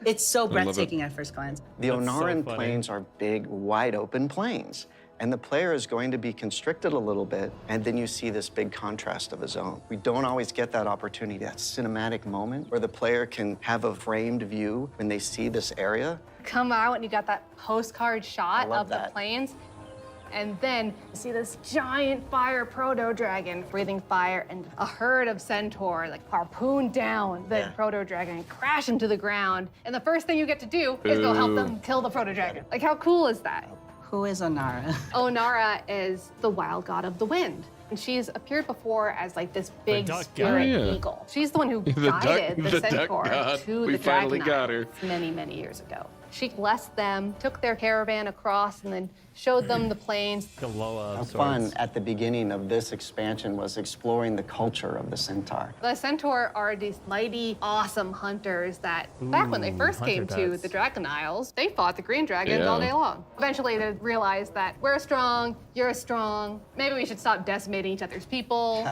It's so breathtaking at first glance. The Onaran Plains are big, wide open plains. And the player is going to be constricted a little bit, and then you see this big contrast of a zone. We don't always get that opportunity, that cinematic moment where the player can have a framed view when they see this area. Come out and you got that postcard shot of that. the plains, and then you see this giant fire proto-dragon breathing fire, and a herd of centaur like harpoon down the proto-dragon and crash into the ground. And the first thing you get to do is go help them kill the proto-dragon. Like, how cool is that? Who is Onara? Onara is the wild god of the wind. And she's appeared before as like this big spirit eagle. She's the one who guided the centaur to the Dragon Isles many, many years ago. She blessed them, took their caravan across, and then showed them the plains. How fun at the beginning of this expansion was exploring the culture of the centaur. The centaur are these mighty, awesome hunters that, back when they first came to the Dragon Isles, they fought the green dragons all day long. Eventually, they realized that we're strong, you're strong, maybe we should stop decimating each other's people.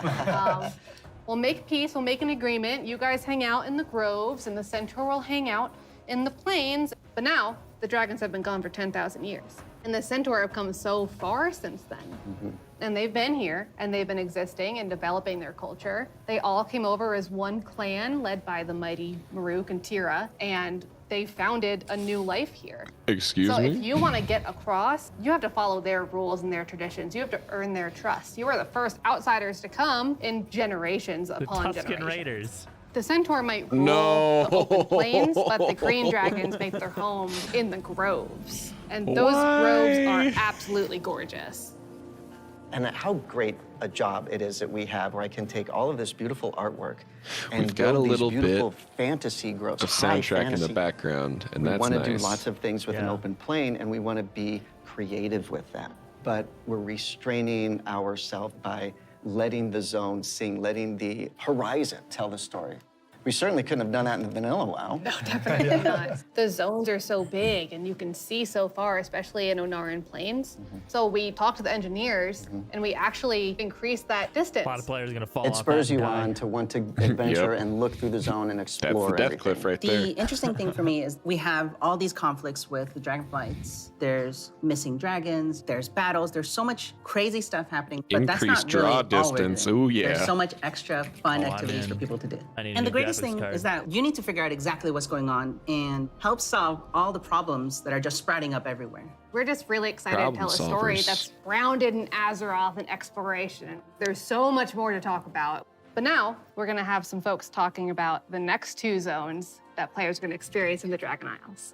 We'll make peace, we'll make an agreement. You guys hang out in the groves, and the centaur will hang out in the plains. But now, the dragons have been gone for 10,000 years. And the centaur have come so far since then. And they've been here, and they've been existing and developing their culture. They all came over as one clan, led by the mighty Maruk and Tira, and they founded a new life here. Excuse so me? if you want to get across, you have to follow their rules and their traditions. You have to earn their trust. You are the first outsiders to come in generations upon Tusken generations. Raiders. The centaur might rule the open plains, but the green dragons make their home in the groves. And those groves are absolutely gorgeous. And how great a job it is that we have where I can take all of this beautiful artwork and We've got a build little these beautiful bit fantasy groves, of high soundtrack fantasy. in the background, and that's We want to nice. do lots of things with an open plain, and we want to be creative with that. But we're restraining ourselves by letting the zone sing, letting the horizon tell the story. We certainly couldn't have done that in the vanilla WoW. No, definitely not. The zones are so big, and you can see so far, especially in Onaran Plains. So we talked to the engineers, and we actually increased that distance. A lot of players are going to fall It off spurs that and you die. on to want to adventure and look through the zone and explore That's the death cliff right there. The interesting thing for me is we have all these conflicts with the dragonflights. There's missing dragons, there's battles, there's so much crazy stuff happening, but that's Increased not really draw all we're distance. doing. Ooh, yeah. There's so much extra fun activities for people to do. And the greatest biggest thing is that you need to figure out exactly what's going on and help solve all the problems that are just sprouting up everywhere. We're just really excited to tell a story that's grounded in Azeroth and exploration. There's so much more to talk about. But now, we're gonna have some folks talking about the next 2 zones that players are gonna experience in the Dragon Isles.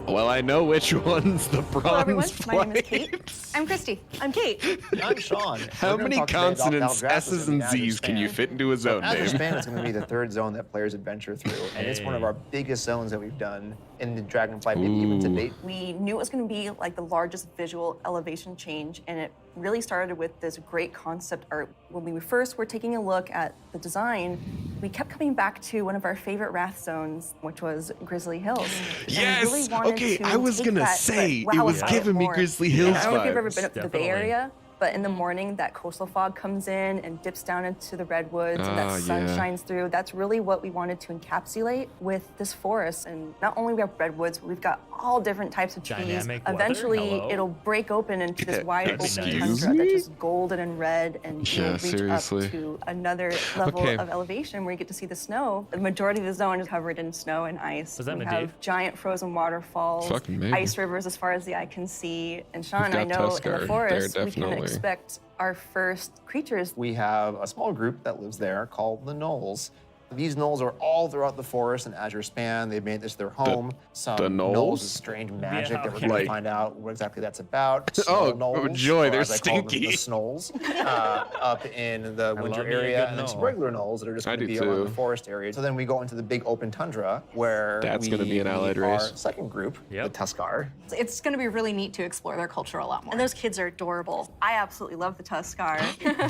Well, I know which one's the bronze. Hello, everyone. My name is plate. Kate. I'm Christy. I'm Kate. I'm Sean. How many consonants, S's, and Z's can you fit into a zone name? Azure Span is going to be the 3rd zone that players adventure through, and it's one of our biggest zones that we've done in the Dragonflight, maybe even to date. We knew it was going to be like the largest visual elevation change, and it really started with this great concept art. When we first were taking a look at the design, we kept coming back to one of our favorite Wrath zones, which was Grizzly Hills. Yes! Really wanted Okay, to I was take gonna that, say, but it was wow, giving me more. Grizzly Hills I don't know if you've ever vibes. been up to the Bay Area, but in the morning, that coastal fog comes in and dips down into the redwoods, and that sun shines through. That's really what we wanted to encapsulate with this forest. And not only we have redwoods, but we've got all different types of trees. Dynamic Eventually, weather? it'll break open into this wide open Excuse tundra me? that's just golden and red, and Yeah, you'll reach seriously. up to another level Okay. of elevation where you get to see the snow. The majority of the zone is covered in snow and ice. Was that we Medivh? have giant frozen waterfalls, Fucking maybe. ice rivers as far as the eye can see. And Sean, We've I got know Tuskar in the there, forest, we can definitely. expect our first creatures. We have a small group that lives there called the Gnolls. These gnolls are all throughout the forest in Azure Span. They've made this their home. Some the gnolls gnolls? is strange magic Yeah, that we're okay. going Like- to find out what exactly that's about. Oh, Snow gnolls, joy, or they're as I call them, stinky. the snolls, up in the winter love me a area, good and then some gnoll. regular gnolls that are just I going to do be around too. the forest area. So then we go into the big open tundra where That's gonna be an allied meet our race. second group, the Tuskar. It's going to be really neat to explore their culture a lot more. And those kids are adorable. I absolutely love the Tuskar.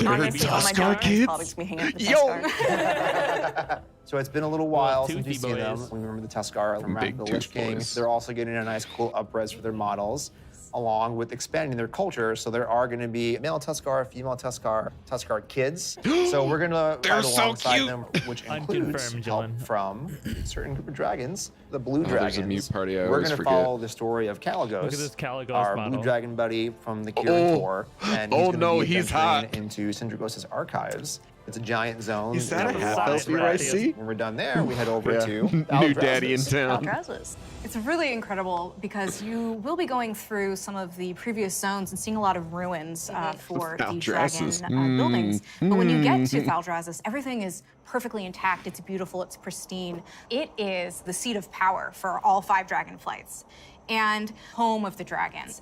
Honestly, all my Tuskar Dragon kids? colleagues me hang out with the Yo! Tuskar. So it's been a little while Little since we've toothy seen them. boys. We remember the Tuskar from Big the Lich tooth King. boys. They're also getting a nice, cool up-res for their models, along with expanding their culture. So there are going to be male Tuskar, female Tuskar, Tuskar kids. So we're going to They're ride so alongside cute. them, which includes Unconfirmed, help Dylan. from a certain group of dragons, the blue Oh, dragons. there's a mute party I We're always going to forget. follow the story of Kalagos, Look at this Kalagos our model. blue dragon buddy from the Kirin Tor. And Oh, gonna no, be he's adventuring hot. into Syndragos' archives. It's a giant zone. Is that you a know, half lots elf of here I varieties. see? When we're done there, we head over Yeah. to New daddy in town. Aldrazes. It's really incredible because you will be going through some of the previous zones and seeing a lot of ruins for the dragon Thaldrazes. buildings. But when you get to Thaldrazes, everything is perfectly intact. It's beautiful. It's pristine. It is the seat of power for all 5 dragon flights and home of the dragons.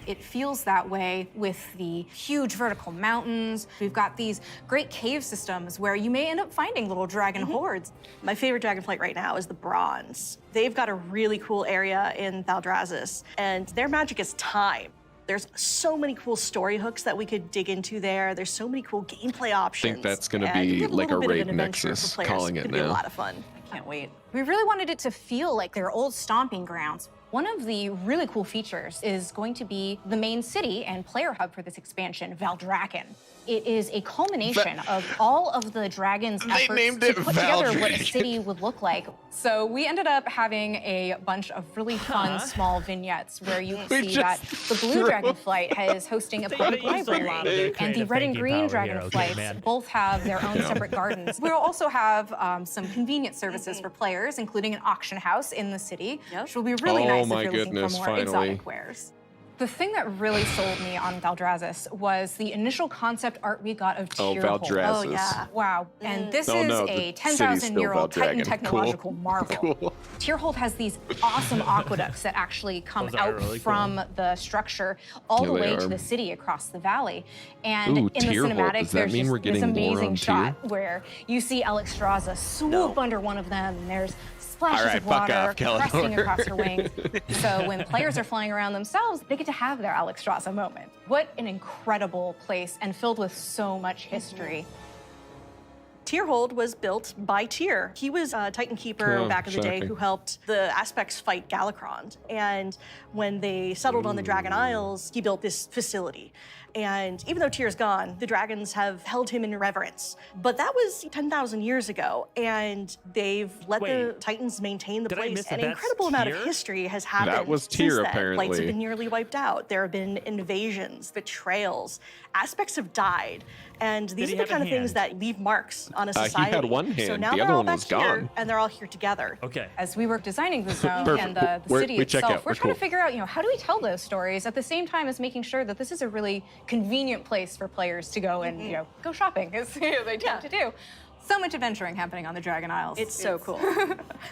It feels that way with the huge vertical mountains. We've got these great cave systems where you may end up finding little dragon hordes. My favorite dragonflight right now is the Bronze. They've got a really cool area in Thaldrazes, and their magic is time. There's so many cool story hooks that we could dig into there. There's so many cool gameplay I options. think that's going to and be you get like a little bit of raid an adventure nexus, for players. calling It's it gonna be a now. lot of fun. I can't wait. We really wanted it to feel like their old stomping grounds. One of the really cool features is going to be the main city and player hub for this expansion, Valdrakken. It is a culmination of all of the dragons' efforts named to it put together what a Valdrakken. city would look like. So we ended up having a bunch of really fun small vignettes where you We see that just the blue threw- dragonflight is hosting a public library, and the red and green dragonflights both have their own separate gardens. We'll also have some convenience services for players, including an auction house in the city, which will be really Oh nice my if you're looking goodness, for more finally. exotic wares. The thing that really sold me on Thaldrazes was the initial concept art we got of Oh, Tyrhold. Valdrazes. Oh, yeah. Wow. And this Oh, is no, a the city's still 10,000-year-old Titan Valdrakken. technological Cool. marvel. Cool. Tyrhold has these awesome aqueducts that actually come Those are out really from the structure all Yeah, the they way are. to the city across the valley. And Ooh, in the Tyrhold. cinematic, Does that there's mean just we're this getting more amazing on shot Tyr? where you see Alexstrasza swoop under one of them, and there's splashes All right, of fuck water off, Kalador. cresting across her wings. So when players are flying around themselves, they get to have their Alexstrasza moment. What an incredible place and filled with so much history. Tyrhold was built by Tyr. He was a Titan Keeper back in the day who helped the Aspects fight Galakron. And when they settled on the Dragon Isles, he built this facility. And even though Tyr's gone, the dragons have held him in reverence. But that was 10,000 years ago, and they've let the Titans maintain the place. An incredible amount of history has happened That was since Tyr, then. apparently. Flights have been nearly wiped out. There have been invasions, betrayals. Aspects have died. And these are the kind of things that leave marks on a society. He had one hand, so now the they're other all one back was here, gone. and they're all here together. Okay. As we were designing the zone Perfect. and the We're- city we check itself, out. we're We're trying cool. to figure out, how do we tell those stories at the same time as making sure that this is a really convenient place for players to go and, go shopping, as they tend to do. So much adventuring happening on the Dragon Isles. It's so cool.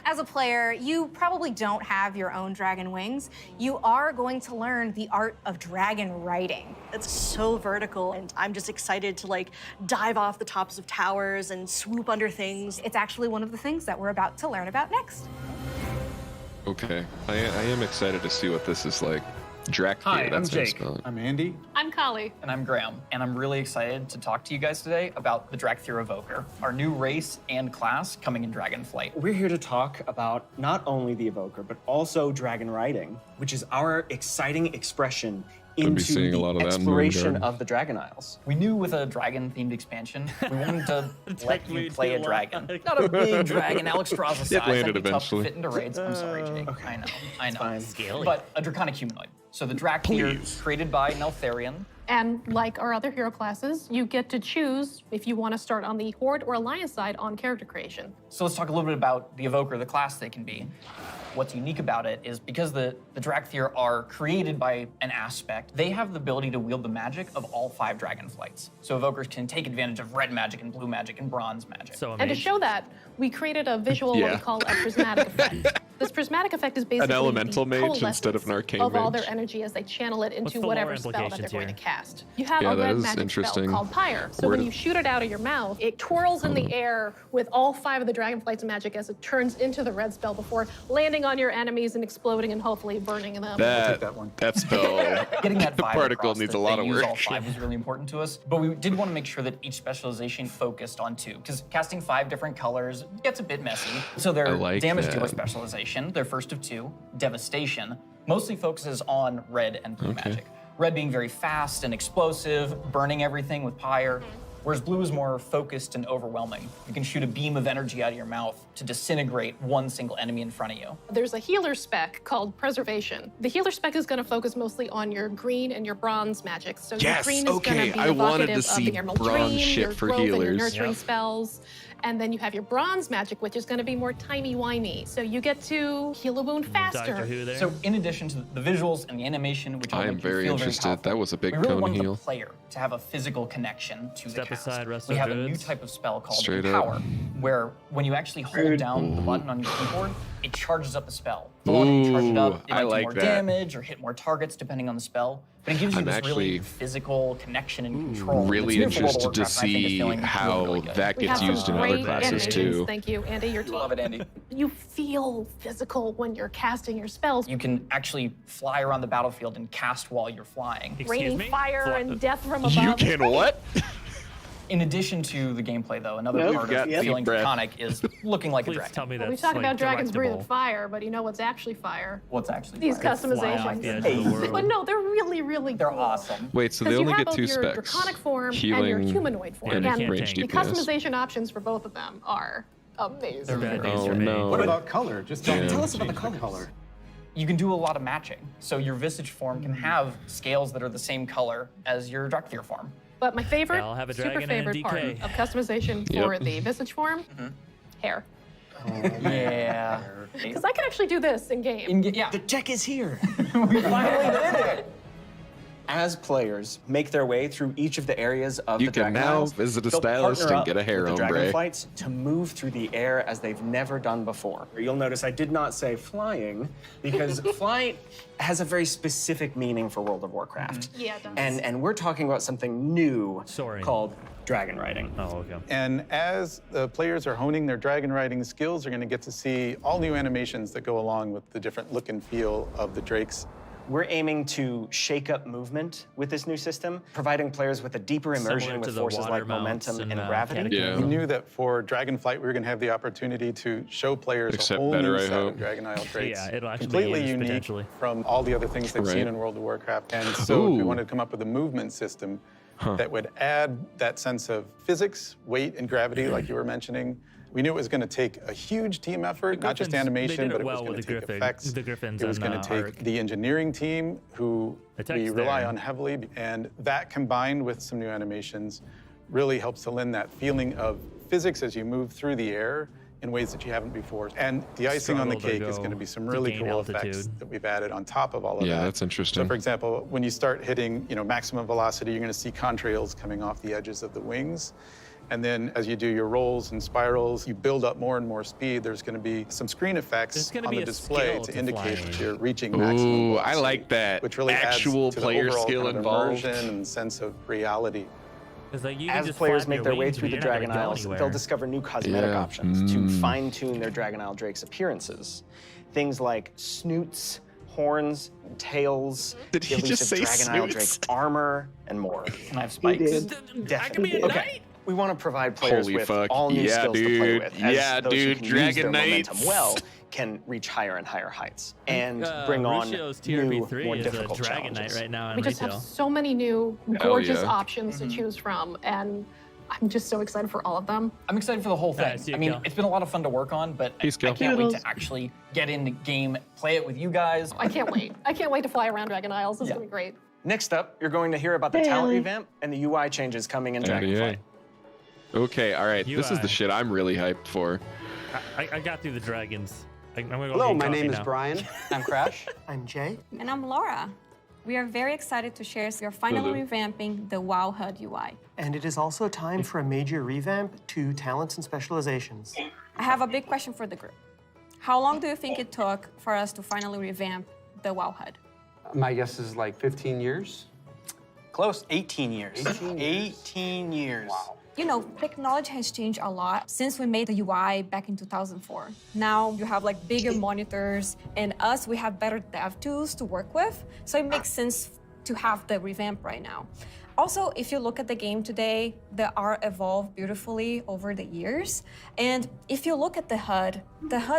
As a player, you probably don't have your own dragon wings. You are going to learn the art of dragon riding. It's so vertical, and I'm just excited to dive off the tops of towers and swoop under things. It's actually one of the things that we're about to learn about next. Okay, I am excited to see what this is like. Drakthir, Hi, I'm that's how you Jake. spell it. I'm Andy. I'm Kali. And I'm Graham. And I'm really excited to talk to you guys today about the Drakthir Evoker, our new race and class coming in Dragonflight. We're here to talk about not only the Evoker, but also dragon riding, which is our exciting expression I'd be into seeing a lot of the that in exploration Moonguard. of the Dragon Isles. We knew with a dragon-themed expansion, we wanted to let you play a dragon. Not a big dragon, Alexstrasza size. It landed that'd be tough to eventually. fit into raids. I'm sorry, Jake. I know. It's fine. Scaly. But a draconic humanoid. So the Drakthir, Please. created by Neltharion. And like our other hero classes, you get to choose if you want to start on the Horde or Alliance side on character creation. So let's talk a little bit about the Evoker, the class they can be. What's unique about it is because the Drakthir are created by an aspect, they have the ability to wield the magic of all 5 dragonflights. So Evokers can take advantage of red magic and blue magic and bronze magic. So And to show that, we created a visual, what we call a prismatic effect. This prismatic effect is basically elemental the mage instead of an arcane of all mage. their energy as they channel it What's into the whatever lore spell that they're implications going here? to cast. You have Yeah, a that red is magic interesting. spell called Pyre. So Where when do- you shoot it out of your mouth, it twirls in the air with all 5 of the dragonflights of magic as it turns into the red spell before landing on your enemies and exploding and hopefully burning them. That spell, Getting that the vibe particle across needs that a lot they of use work. all 5 was really important to us, but we did want to make sure that each specialization focused on 2, because casting 5 different colors gets a bit messy. So their I like damage that. dealer specialization, their first of 2, Devastation, mostly focuses on red and blue magic. Red being very fast and explosive, burning everything with Pyre, whereas blue is more focused and overwhelming. You can shoot a beam of energy out of your mouth to disintegrate one single enemy in front of you. There's a healer spec called Preservation. The healer spec is going to focus mostly on your green and your bronze magic. So your Yes, green is okay, going to be I wanted to evocative of see the Emerald bronze Dream, shit your for growth and your healers. nurturing Yep. spells. And then you have your bronze magic, which is going to be more timey-wimey. So you get to heal a wound faster. So in addition to the visuals and the animation, which I all am make you very feel interested. powerful, That was a big we really cone wanted heal. the player to have a physical connection to Step the cast. aside, rest We of have a new druids. type of spell called Straight Empower, up. where when you actually hold Rude. down the button on your keyboard, it charges up the spell. The longer you charge it up, it I might do like more that. damage or hit more targets depending on the spell. But it gives you I'm this really actually physical connection and control. Really It's new for World of interested to Warcraft, and I think it's see feeling how really good. that We gets have used in some other great classes animations. too. Thank you, Andy. Your team. Love it, Andy. You feel physical when you're casting your spells. You can actually fly around the battlefield and cast while you're flying. Raining fire and death from above. You can what? In addition to the gameplay, though, another Nope. part Got of feeling deep breath. draconic is looking like a dragon. Tell me We talk about dragons breathing fire, but you know what's actually fire? What's actually These fire? customizations. But no, they're really, really They're cool. awesome. Wait, so they 'Cause you only have get 2 both your specs. draconic form and Healing your humanoid form. and And range the DPS. customization options for both of them are amazing. Oh no. What about color? Just Yeah. tell us about the color. You can do a lot of matching. So your visage form can have scales that are the same color as your Drakthir form. But my favorite, I'll have a super dragon and a favorite part DK. of customization Yep. for the visage form, hair. Yeah. Because I can actually do this in game. Yeah. The tech is here. We finally did it. As players make their way through each of the areas of You the can Dragon now Isles, visit a they'll stylist partner and up get a hair with the ombre. Dragonflights to move through the air as they've never done before. You'll notice I did not say flying because flight has a very specific meaning for World of Warcraft. Yeah, it does. And we're talking about something new Soaring. called dragon riding. Oh, okay. And as the players are honing their dragon riding skills, they're going to get to see all new animations that go along with the different look and feel of the drakes. We're aiming to shake up movement with this new system, providing players with a deeper immersion with forces like momentum and gravity. We knew that for Dragonflight, we were going to have the opportunity to show players a whole new set of Dragon Isle traits. Yeah, it'll actually completely be unique potentially from all the other things they've seen in World of Warcraft. And so we wanted to come up with a movement system that would add that sense of physics, weight, and gravity, like you were mentioning. We knew it was going to take a huge team effort, not just animation, but it was going to take effects. It was going to take the engineering team, who we rely on heavily, and that combined with some new animations really helps to lend that feeling of physics as you move through the air in ways that you haven't before. And the icing on the cake is going to be some really cool effects that we've added on top of all of that. Yeah, that's interesting. So for example, when you start hitting maximum velocity, you're going to see contrails coming off the edges of the wings. And then as you do your rolls and spirals, you build up more and more speed. There's going to be some screen effects on the display to indicate that you're reaching maximum velocity. I like that. Which really actual adds to player the overall skill kind of involved. immersion and sense of reality. As players make their way through the Dragon Isles, they'll discover new cosmetic options to fine-tune their Dragon Isle Drake's appearances. Things like snoots, horns, tails, Did he just say Dragon Isle Drake snoots? armor, and more. Can I have spikes? Definitely. Okay. We want to provide players with all new skills to play with. As those who can use their momentum well can reach higher and higher heights and bring on new, more difficult Dragon challenges. Knight right now in We just have retail. so many new gorgeous options to choose from, and I'm just so excited for all of them. I'm excited for the whole thing. I mean, it's been a lot of fun to work on, but I can't wait to actually get into game, play it with you guys. I can't wait. I can't wait to fly around Dragon Isles. This is gonna be great. Next up, you're going to hear about the talent revamp and the UI changes coming in Dragonflight. Okay, all right. This is the shit I'm really hyped for. I got through the dragons. I'm gonna go Hello, get my coffee name is now. Brian. I'm Crash. I'm Jay. And I'm Laura. We are very excited to share we are finally Hello. revamping the WoW HUD UI. And it is also time for a major revamp to talents and specializations. I have a big question for the group. How long do you think it took for us to finally revamp the WoW HUD? My guess is like 15 years. Close, 18 years. 18 years. Wow. You know, technology has changed a lot since we made the UI back in 2004. Now you have like bigger monitors, and we have better dev tools to work with. So it makes sense to have the revamp right now. Also, if you look at the game today, the art evolved beautifully over the years. And if you look at the HUD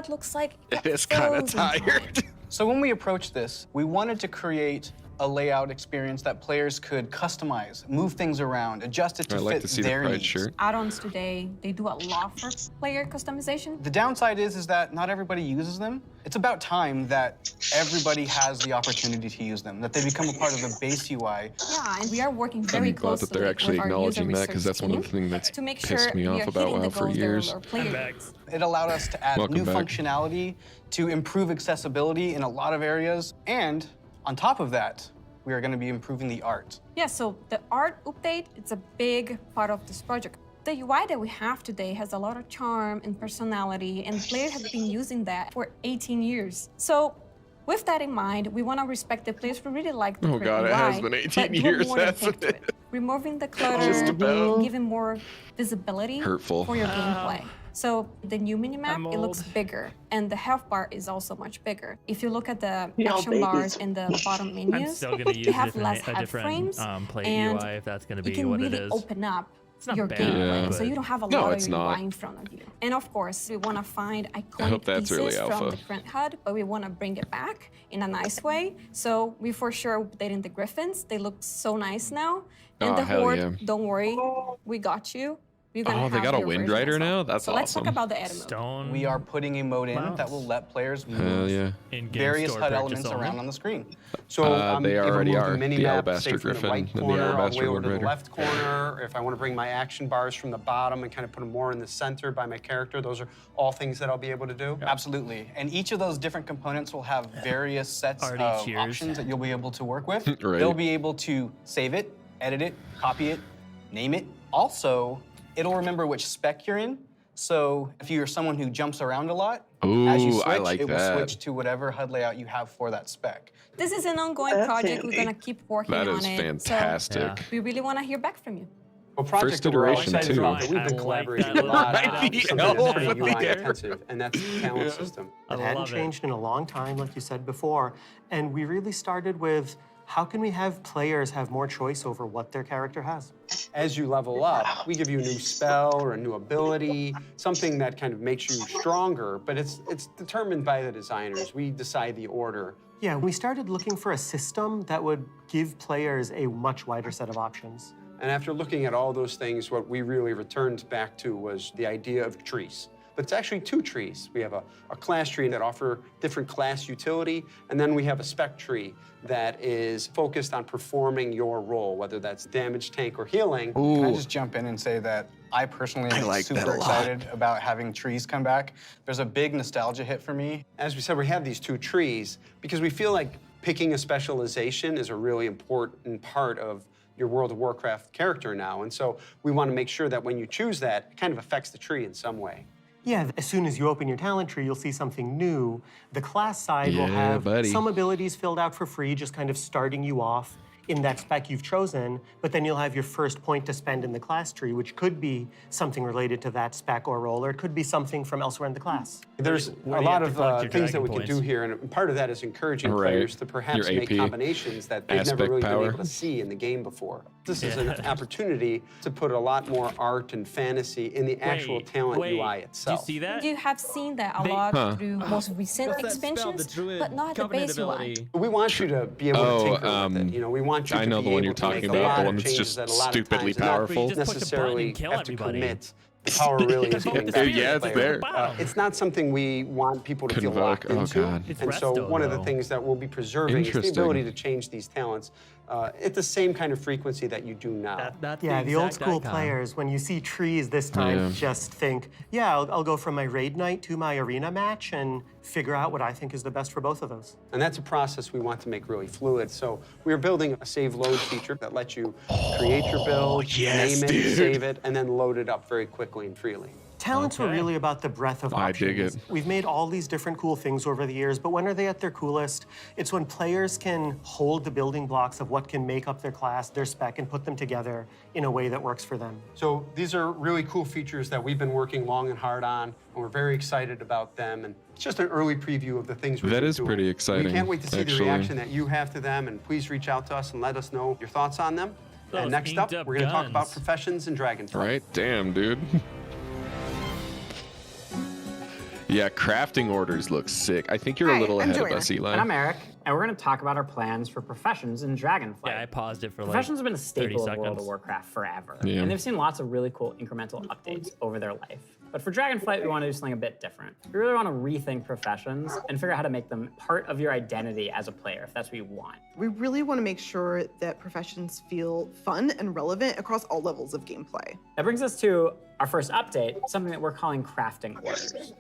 looks like it is kind of tired. So when we approached this, we wanted to create a layout experience that players could customize, move things around, adjust it to fit their needs. Add-ons today, they do a lot for player customization. The downside is that not everybody uses them. It's about time that everybody has the opportunity to use them, that they become a part of the base UI. Yeah, and we are working very I'm glad closely that they're actually with our acknowledging user that, because that's one of the things that's to make pissed sure me we off are about hitting the WoW for goals that years. our players. It allowed us to add Welcome new back. functionality to improve accessibility in a lot of areas. And on top of that, we are going to be improving the art. Yeah, so the art update, it's a big part of this project. The UI that we have today has a lot of charm and personality, and players have been using that for 18 years. So with that in mind, we want to respect the players who really like the current God, UI, it has been 18 but do years, more than hasn't take to it? Removing the Just clutter, about. giving more visibility Hurtful. for your gameplay. So the new minimap, it looks bigger, and the health bar is also much bigger. If you look at the action bars in the bottom menus, I'm still gonna use they have less a head different frames, plate and UI if that's gonna you be can what really it is. open up not your bad, gameplay, so but- you don't have a No, lot it's of your not. UI in front of you. And of course, we want to find I iconic hope that's pieces early from alpha. the current HUD, but we want to bring it back in a nice way. So we for sure updating the Griffins. They look so nice now. And Oh, the hell Horde, yeah. don't worry, we got you. We're gonna Oh, they have got a your Wind version Rider as well. now? That's so let's awesome. talk about the Aedam mode. We are putting a mode in Wow. that will let players Hell move yeah. In-game various store HUD purchase elements only. around on the screen. So They able to already move are. the mini The map, Alabaster say, from Griffin the right and the corner all the Alabaster way over Wind to the Rider. left corner. If I want to bring my action bars from the bottom and kind of put them more in the center by my character, those are all things that I'll be able to do. Absolutely. And each of those different components will have various sets Already of cheers. options that you'll be able to work with. Right. They'll be able to save it, edit it, copy it, name it. Also, it'll remember which spec you're in. So if you're someone who jumps around a lot, as you Ooh, switch, I like it will that. switch to whatever HUD layout you have for that spec. This is an ongoing project. We're gonna keep working That on is it. fantastic. So we really want to hear back from you. Well, project that we're excited about that we've been collaborating a lot on something that's pretty UI intensive, and that's the talent system. It hadn't changed in a long time, like you said before, and we really started with how can we have players have more choice over what their character has? As you level up, we give you a new spell or a new ability, something that kind of makes you stronger, but it's determined by the designers. We decide the order. Yeah, we started looking for a system that would give players a much wider set of options. And after looking at all those things, what we really returned back to was the idea of trees. But it's actually 2 trees. We have a class tree that offer different class utility, and then we have a spec tree that is focused on performing your role, whether that's damage, tank, or healing. Can I just jump in and say that I personally am super excited about having trees come back. There's a big nostalgia hit for me. As we said, we have these 2 trees because we feel like picking a specialization is a really important part of your World of Warcraft character now. And so we want to make sure that when you choose that, it kind of affects the tree in some way. Yeah, as soon as you open your talent tree, you'll see something new. The class side will have some abilities filled out for free, just kind of starting you off in that spec you've chosen, but then you'll have your first point to spend in the class tree, which could be something related to that spec or role, or it could be something from elsewhere in the class. There's a lot of things that we can do here, and part of that is encouraging players to perhaps make combinations that they've never really been able to see in the game before. This is an opportunity to put a lot more art and fantasy in the actual talent UI itself. Do you see that? You have seen that a lot through most recent expansions, but not the base UI. We want you to be able to tinker with it. You know, we want you I to know be the one able you're to talking make a about, lot the of one that's changes just at a lot of stupidly times and not powerful. necessarily have to commit. The power really is getting back to the player. It's not something we want people to feel locked into. And so one of the things that we'll be preserving is the ability to change these talents at the same kind of frequency that you do now. Yeah, the old school players, when you see trees this time, just think, yeah, I'll go from my raid night to my arena match and figure out what I think is the best for both of those. And that's a process we want to make really fluid. So we're building a save load feature that lets you create your build, name it, save it, and then load it up very quickly and freely. Talents were really about the breadth of options. I dig it. We've made all these different cool things over the years, but when are they at their coolest? It's when players can hold the building blocks of what can make up their class, their spec, and put them together in a way that works for them. So these are really cool features that we've been working long and hard on, and we're very excited about them. And it's just an early preview of the things we're doing. That is pretty exciting. We can't wait to see the reaction that you have to them, and please reach out to us and let us know your thoughts on them. And next up, we're going to talk about professions and Dragonflight. Right? Damn, dude. Yeah, crafting orders look sick. I think you're a little ahead of us, Eli. And I'm Eric, and we're going to talk about our plans for professions in Dragonflight. Yeah, I paused it for Professions have been a 30 staple of seconds. World of Warcraft forever, Yeah. and they've seen lots of really cool incremental updates over their life. But for Dragonflight, we want to do something a bit different. We really want to rethink professions and figure out how to make them part of your identity as a player, if that's what you want. We really want to make sure that professions feel fun and relevant across all levels of gameplay. That brings us to our first update, something that we're calling crafting orders.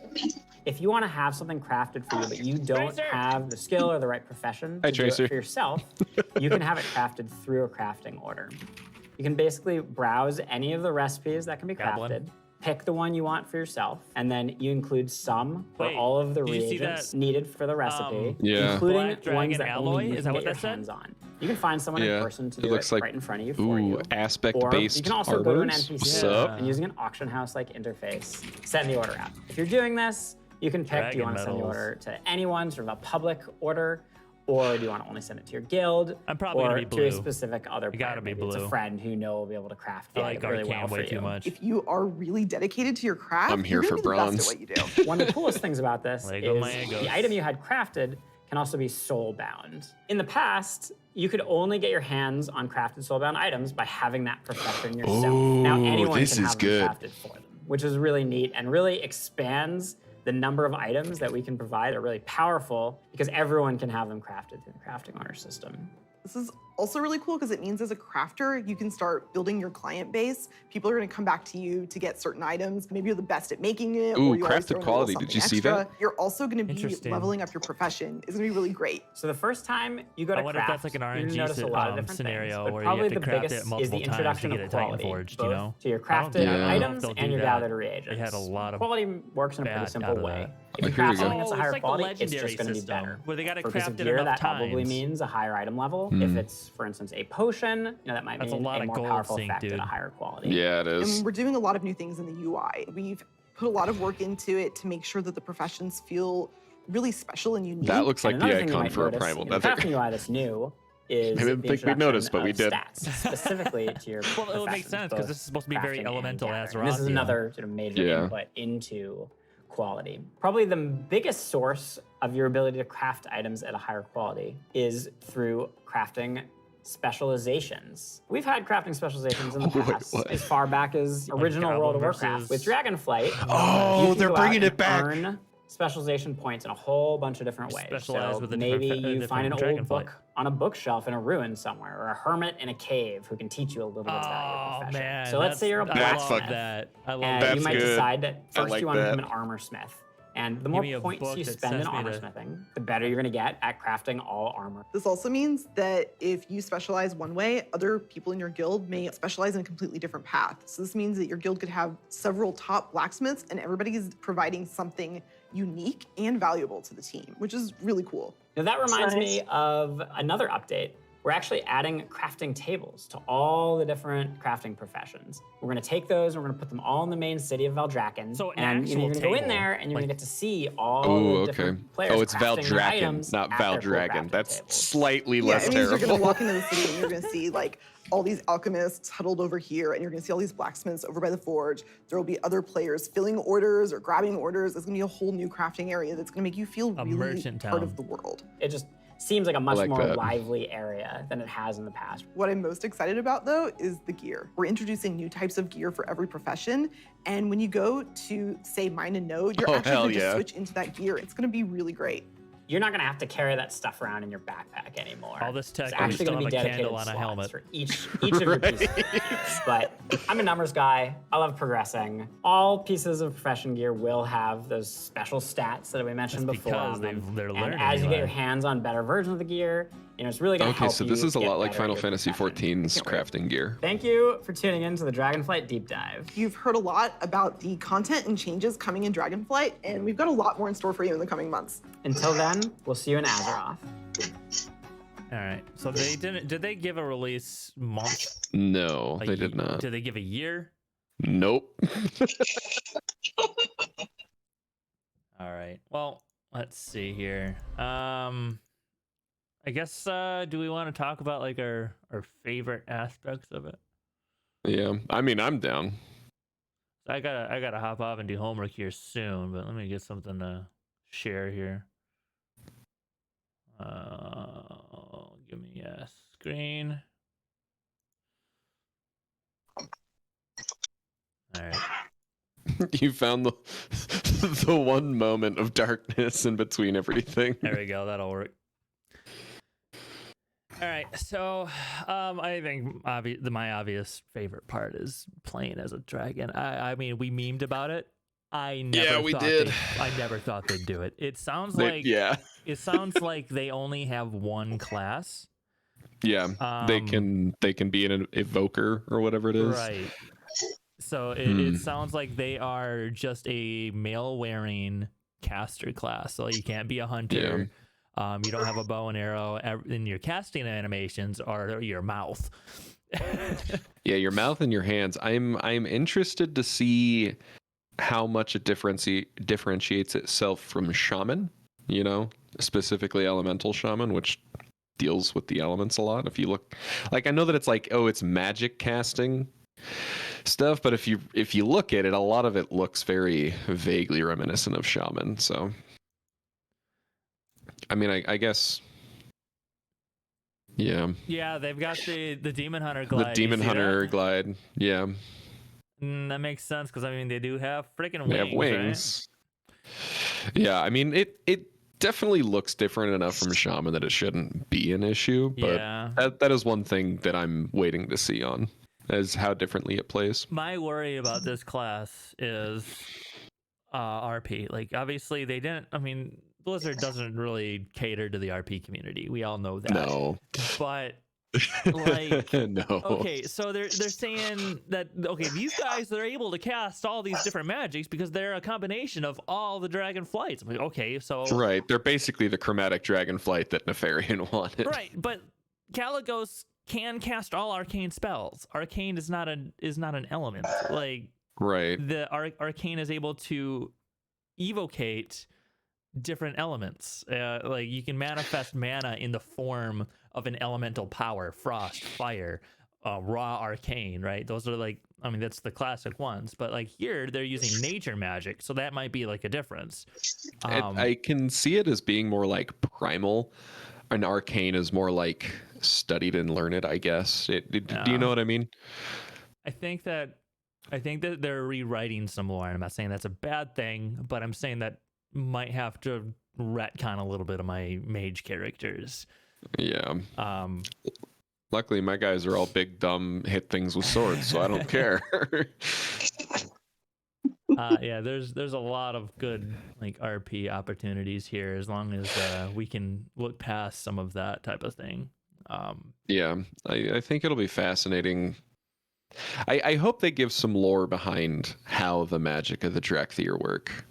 If you want to have something crafted for you, but you don't have the skill or the right profession to do it for yourself, you can have it crafted through a crafting order. You can basically browse any of the recipes that can be crafted, pick the one you want for yourself, and then you include some or all of the reagents needed for the recipe, including ones that only you can get your hands on. You can find someone in person to do it right in front of you for you. Aspect-based Or you can also go to an arbors? NPC What's up? and using an auction house-like interface, send the order out. If you're doing this, you can pick, do you want to send the order to anyone, sort of a public order, or do you want to only send it to your guild? I'm probably gonna be to a blue. specific other player. gotta be Maybe it's blue. a friend who you know will be able to craft the I like item really well arcane for way you. too much. If you are really dedicated to your craft, I'm here you're for gonna be the best bronze. at what you do. One of the coolest things about this Lego is Legos. the item you had crafted can also be soul-bound. In the past, you could only get your hands on crafted soul-bound items by having that profession yourself. Now anyone this can is have good. them crafted for them, which is really neat and really expands the number of items that we can provide are really powerful because everyone can have them crafted through the crafting order system. This is also really cool because it means as a crafter, you can start building your client base. People are going to come back to you to get certain items. Maybe you're the best at making it. Ooh, or you always crafted throw in a little quality. Did something you see extra. that? You're also going to be Interesting. leveling up your profession. It's going to be really great. So the first time you go to I wonder if craft, that's like an you're gonna RNG notice a lot of different scenario things, where but you probably have to the craft biggest it is the multiple times to introduction get of a Titan quality, forged, both you know? to your I don't crafted think- I don't know if items they'll do and your that. gathered reagents. They had a lot of quality works in a pretty bad simple out of way. that. If you Here craft we go. something that's a Oh, higher it's like the quality, it's legendary just going to be system, better. where they gotta For a piece craft of it gear, enough that probably times. means a higher item level. Hmm. If it's produce, for instance, a potion, that might mean a more powerful effect at a higher quality. Yeah, it is. And we're doing a lot of new things in the UI. We've put a lot of work into it to make sure that the professions feel really special and unique. That looks like the icon for a primal nether. The crafting UI that's new is I didn't think we'd notice, but we did. Stats, specifically to your well, it would make sense because this is supposed to be very elemental Azeroth. This is another sort of major input into quality. Probably the biggest source of your ability to craft items at a higher quality is through crafting specializations. We've had crafting specializations in the past, as far back as original World of Warcraft. With Dragonflight, they're bringing it back. Earn specialization points in a whole bunch of different ways. Specialize with maybe you find an old book on a bookshelf in a ruin somewhere, or a hermit in a cave who can teach you a little bit about your profession. Man, so let's say you're a blacksmith, I love and you might decide that first like you want to that. become an armor smith. And the more points you spend in armor smithing, the better you're going to get at crafting all armor. This also means that if you specialize one way, other people in your guild may specialize in a completely different path. So this means that your guild could have several top blacksmiths and everybody is providing something unique and valuable to the team, which is really cool. Now that reminds me of another update. We're actually adding crafting tables to all the different crafting professions. We're going to take those and we're going to put them all in the main city of Valdrakken. So and you're going to go in there and you're going to get to see all the different players it's crafting Valdrakken, not Valdragon. That's slightly less it means terrible. You're going to walk into the city and you're going to see like all these alchemists huddled over here, and you're going to see all these blacksmiths over by the forge. There will be other players filling orders or grabbing orders. There's going to be a whole new crafting area that's going to make you feel really part of the world. It just seems like a much more lively area than it has in the past. What I'm most excited about, though, is the gear. We're introducing new types of gear for every profession, and when you go to, say, mine and node, you're actually going to just switch into that gear. It's going to be really great. You're not going to have to carry that stuff around in your backpack anymore. All this tech, it's actually going to be dedicated on a helmet for each of your pieces. But I'm a numbers guy. I love progressing. All pieces of profession gear will have those special stats that we mentioned before. They're learning. And as you get your hands on better versions of the gear, it's really going to help you. Okay, so this is a lot like Final profession. Fantasy XIV's crafting gear. Thank you for tuning in to the Dragonflight Deep Dive. You've heard a lot about the content and changes coming in Dragonflight, and we've got a lot more in store for you in the coming months. Until then, we'll see you in Azeroth. All right. So they didn't. Did they give a release month? No, they did not. Did they give a year? Nope. All right. Well, let's see here. I guess do we want to talk about like our favorite aspects of it? Yeah, I mean, I'm down. I gotta hop off and do homework here soon, but let me get something to share here. Give me a screen. All right. You found the one moment of darkness in between everything. There we go. That'll work. All right, so I think my obvious favorite part is playing as a dragon. I mean, we memed about it. I never thought they'd do it. It sounds like it sounds like they only have one class. Yeah, they can be an evoker or whatever it is. Right. So it sounds like they are just a male-wearing caster class. So you can't be a hunter. Yeah. You don't have a bow and arrow, and your casting animations are your mouth. Yeah, your mouth and your hands. I'm interested to see how much it differentiates itself from shaman, specifically elemental shaman, which deals with the elements a lot. If you look, like, I know that it's like, it's magic casting stuff, but if you look at it, a lot of it looks very vaguely reminiscent of shaman. So I mean, I guess, yeah. Yeah, they've got the Demon Hunter glide. The Demon Hunter glide, yeah. That makes sense, because, I mean, they do have freaking wings, They have wings. Right? Yeah, I mean, it definitely looks different enough from Shaman that it shouldn't be an issue, but that is one thing that I'm waiting to see on, is how differently it plays. My worry about this class is RP. Like, obviously, they didn't, I mean... Blizzard doesn't really cater to the RP community. We all know that. No. But like, no. Okay, so they're saying that these guys, they're able to cast all these different magics because they're a combination of all the dragonflights. I'm like, okay, so right, they're basically the chromatic dragonflight that Nefarian wanted. Right, but Caligos can cast all arcane spells. Arcane is not an element. Like the arcane is able to evocate different elements. Like you can manifest mana in the form of an elemental power, frost, fire, raw arcane, right? Those are like, I mean, that's the classic ones, but like here they're using nature magic, so that might be like a difference. I can see it as being more like primal. An arcane is more like studied and learned, I guess. Do you know what I mean? I think that they're rewriting some lore. I'm not saying that's a bad thing, but I'm saying that might have to retcon a little bit of my mage characters. Yeah. Luckily, my guys are all big, dumb, hit things with swords, so I don't care. Yeah, there's a lot of good like RP opportunities here as long as we can look past some of that type of thing. Yeah, I think it'll be fascinating. I hope they give some lore behind how the magic of the Drakthir work.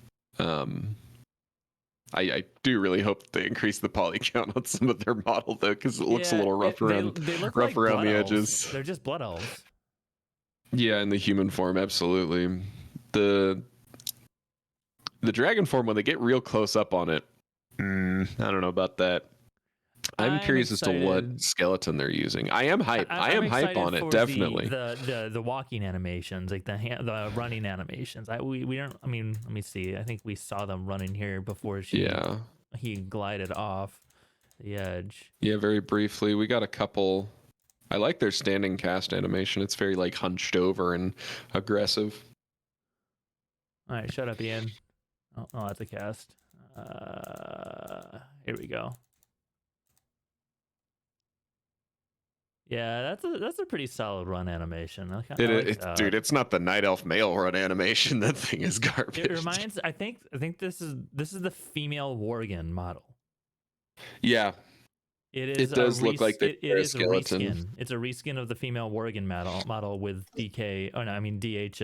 I do really hope they increase the poly count on some of their model though, because it looks a little rough around the edges. They're just blood elves. Yeah, in the human form, absolutely. The dragon form, when they get real close up on it, I don't know about that. I'm curious as to what skeleton they're using. I am hype. I am hype on it, definitely. The walking animations, like the running animations. We don't. I mean, let me see. I think we saw them running here before he glided off the edge. Yeah, very briefly. We got a couple. I like their standing cast animation. It's very like hunched over and aggressive. All right, shut up, Ian. Oh, that's a cast. Here we go. Yeah, that's a pretty solid run animation. Dude, it's not the Night Elf male run animation. That thing is garbage. It reminds. I think this is the female Worgen model. Yeah. It does look like it is a reskin. It's a reskin of the female Worgen model with DH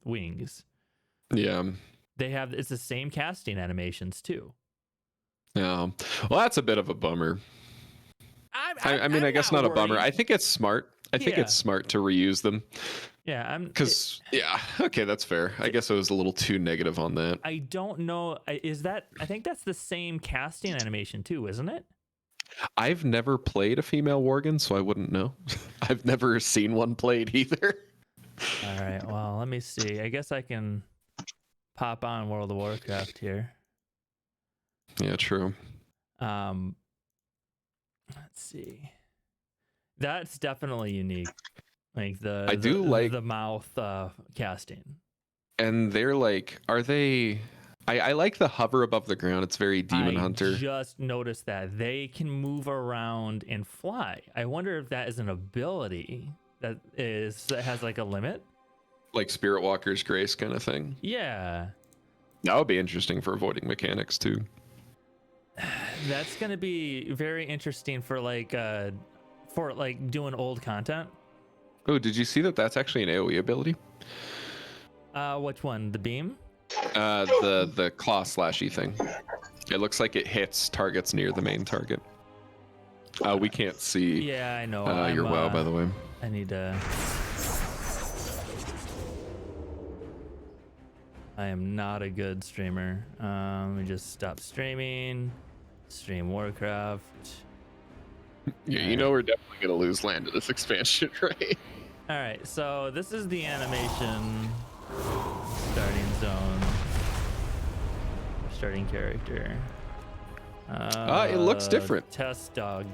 wings. Yeah. It's the same casting animations too. Yeah. Well, that's a bit of a bummer. I mean, I guess not a bummer. I think it's smart. I think it's smart to reuse them. Yeah, okay, that's fair. I guess I was a little too negative on that. I don't know. I think that's the same casting animation too, isn't it? I've never played a female Worgen, so I wouldn't know. I've never seen one played either. All right, well, let me see. I guess I can pop on World of Warcraft here. Yeah, true. Let's see. That's definitely unique. Like the mouth casting. And they're like, are they? I like the hover above the ground. It's very Demon Hunter. I just noticed that they can move around and fly. I wonder if that is an ability that has like a limit. Like Spirit Walker's Grace kind of thing. Yeah. That would be interesting for avoiding mechanics too. That's gonna be very interesting for doing old content. Oh, did you see that? That's actually an AoE ability. Which one? The beam? The claw slashy thing. It looks like it hits targets near the main target. We can't see. Yeah, I know. Your WoW, by the way. I need to. I am not a good streamer. Let me just stop streaming. Stream Warcraft. Yeah, you know we're definitely gonna lose land to this expansion, right? All right, so this is the animation starting zone. Starting character. It looks different. Test dog.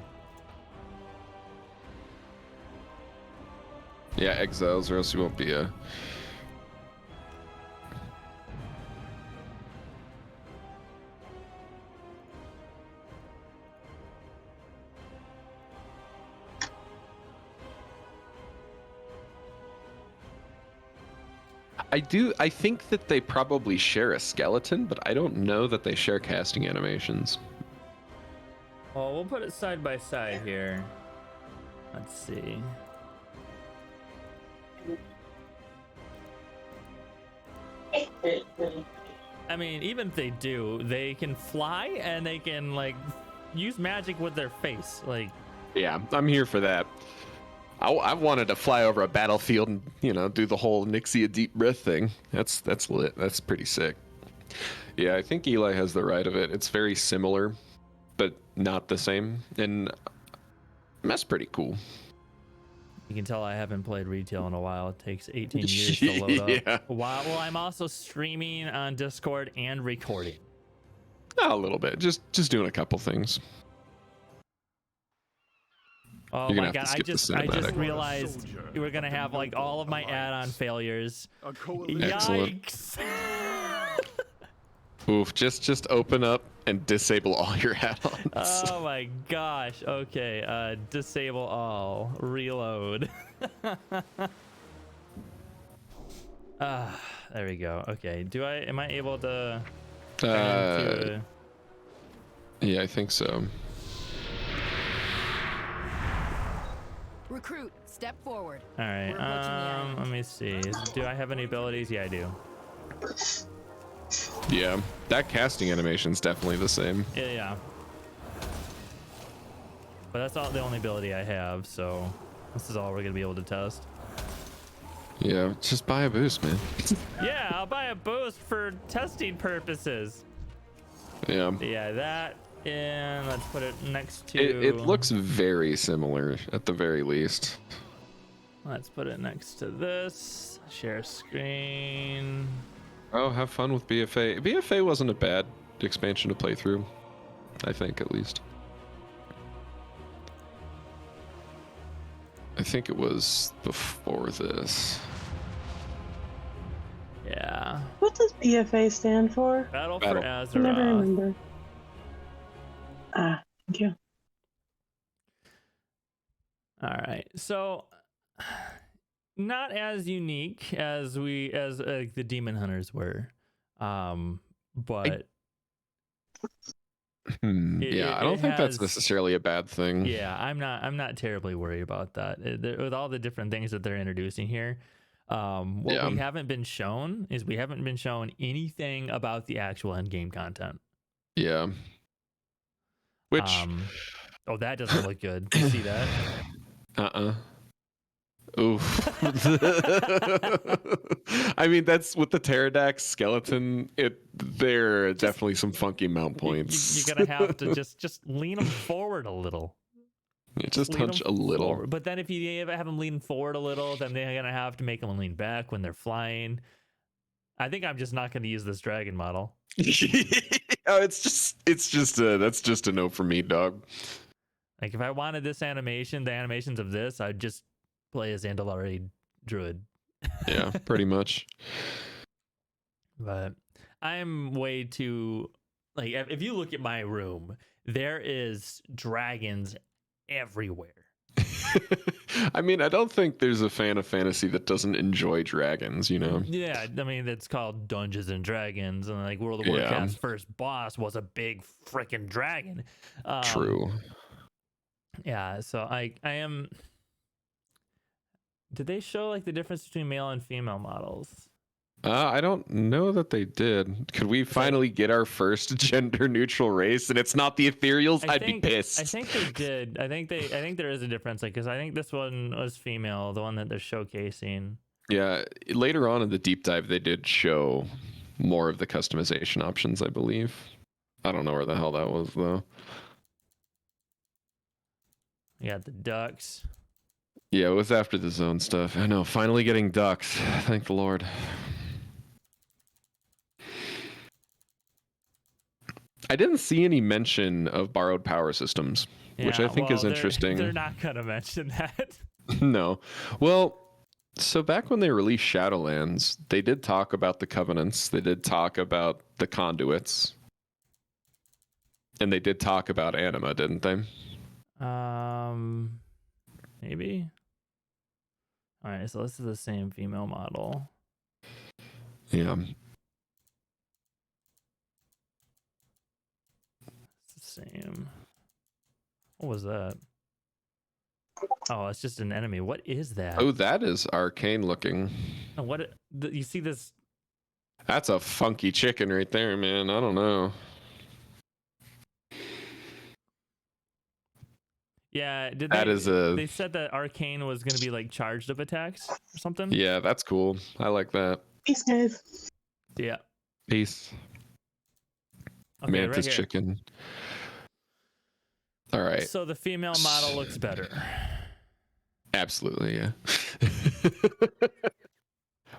Yeah, exiles, or else you won't be a. I think that they probably share a skeleton, but I don't know that they share casting animations. Well, we'll put it side by side here. Let's see. I mean, even if they do, they can fly and they can like use magic with their face. Like, Yeah, I'm here for that. I wanted to fly over a battlefield and, you know, do the whole Nixia deep breath thing. That's lit. That's pretty sick. Yeah, I think Eli has the right of it. It's very similar, but not the same. And that's pretty cool. You can tell I haven't played retail in a while. It takes 18 years to load up. Yeah. Well, I'm also streaming on Discord and recording. A little bit. Just doing a couple things. Oh my god, I just realized you were gonna have like all of my add-on failures. Yikes. Oof, just open up and disable all your add-ons. Oh my gosh. Okay, disable all. Reload. There we go. Okay, am I able to yeah, I think so. Recruit, step forward. All right. Let me see. Do I have any abilities? Yeah, I do. Yeah, that casting animation's definitely the same. Yeah. But that's not the only ability I have, so this is all we're gonna be able to test. Yeah, just buy a boost, man. Yeah, I'll buy a boost for testing purposes. Yeah. Yeah, that. And let's put it next to... It looks very similar, at the very least. Let's put it next to this. Share screen. Oh, have fun with BFA. BFA wasn't a bad expansion to play through. I think, at least. I think it was before this. Yeah. What does BFA stand for? Battle for Azeroth. I never remember. Thank you. All right, so not as unique as the Demon Hunters were, but I don't think that's necessarily a bad thing. Yeah, I'm not terribly worried about that. With all the different things that they're introducing here, we haven't been shown is we haven't been shown anything about the actual end game content. Yeah. Which oh, that doesn't look good. Do you see that? Oof. I mean, that's with the Pterodax skeleton. There are definitely some funky mount points. You're gonna have to just lean them forward a little. Yeah, just touch a little. Forward. But then if you ever have them lean forward a little, then they're gonna have to make them lean back when they're flying. I think I'm just not gonna use this dragon model. Oh, that's just a no for me, dog. Like if I wanted this animation, the animations of this, I'd just play as Andalari Druid. Yeah, pretty much. But I'm way too like if you look at my room, there is dragons everywhere. I mean, I don't think there's a fan of fantasy that doesn't enjoy dragons, you know? Yeah, I mean, it's called Dungeons and Dragons, and like World of Warcraft's first boss was a big freaking dragon. True. Yeah, so I am... Did they show like the difference between male and female models? I don't know that they did. Could we finally get our first gender-neutral race, and it's not the Ethereals? I'd be pissed. I think they did. I think there is a difference, like, because I think this one was female, the one that they're showcasing. Yeah, later on in the deep dive, they did show more of the customization options, I believe. I don't know where the hell that was, though. You got the ducks. Yeah, it was after the zone stuff. I know, finally getting ducks. Thank the Lord. I didn't see any mention of borrowed power systems, which I think is interesting. They're not going to mention that. No. Well, so back when they released Shadowlands, they did talk about the Covenants. They did talk about the Conduits. And they did talk about Anima, didn't they? Maybe. All right, so this is the same female model. Yeah. Same. What was that? Oh, it's just an enemy. What is that? Oh, that is arcane looking. What? You see this? That's a funky chicken right there, man. I don't know. Yeah, They said that Arcane was going to be like charged of attacks or something? Yeah, that's cool. I like that. Peace, guys. Yeah. Peace. Okay, Mantis right here. chicken. All right. So the female model looks better. Absolutely, yeah.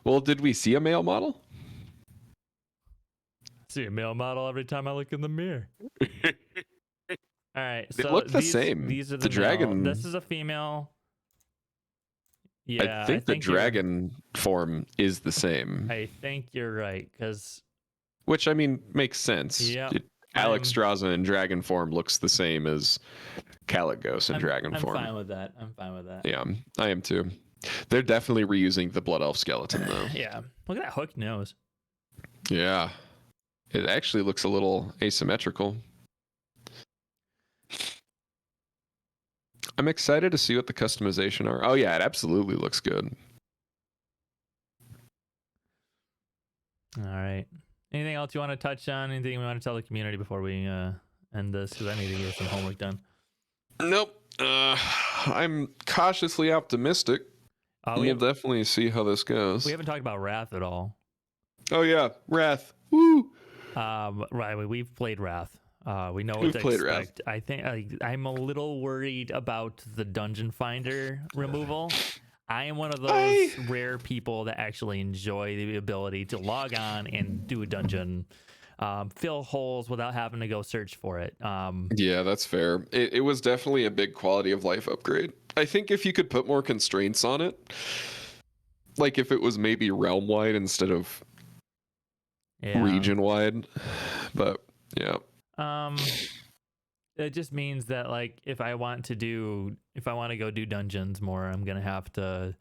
Well, did we see a male model? See a male model every time I look in the mirror. All right, They so look the same. These are The the dragon. Male. This is a female. Yeah, I think the dragon form is the same. I think you're right, because. Which I mean makes sense. Yeah. Alex Straza in dragon form looks the same as Caligos in dragon form. I'm fine with that. I'm fine with that. Yeah, I am too. They're definitely reusing the blood elf skeleton though. Yeah. Look at that hooked nose. Yeah. It actually looks a little asymmetrical. I'm excited to see what the customization are. Oh yeah, it absolutely looks good. All right. Anything else you want to touch on? Anything we want to tell the community before we end this? Because I need to get some homework done. Nope. I'm cautiously optimistic. We'll definitely see how this goes. We haven't talked about Wrath at all. Oh yeah, Wrath. Woo! Right, we've played Wrath. We know what We've to played expect. I think I'm a little worried about the Dungeon Finder removal. I am one of those rare people that actually enjoy the ability to log on and do a dungeon, fill holes without having to go search for it. Yeah, that's fair. It was definitely a big quality of life upgrade. I think if you could put more constraints on it, like if it was maybe realm wide instead of region wide, but yeah. It just means that like if I want to go do dungeons more, I'm gonna have to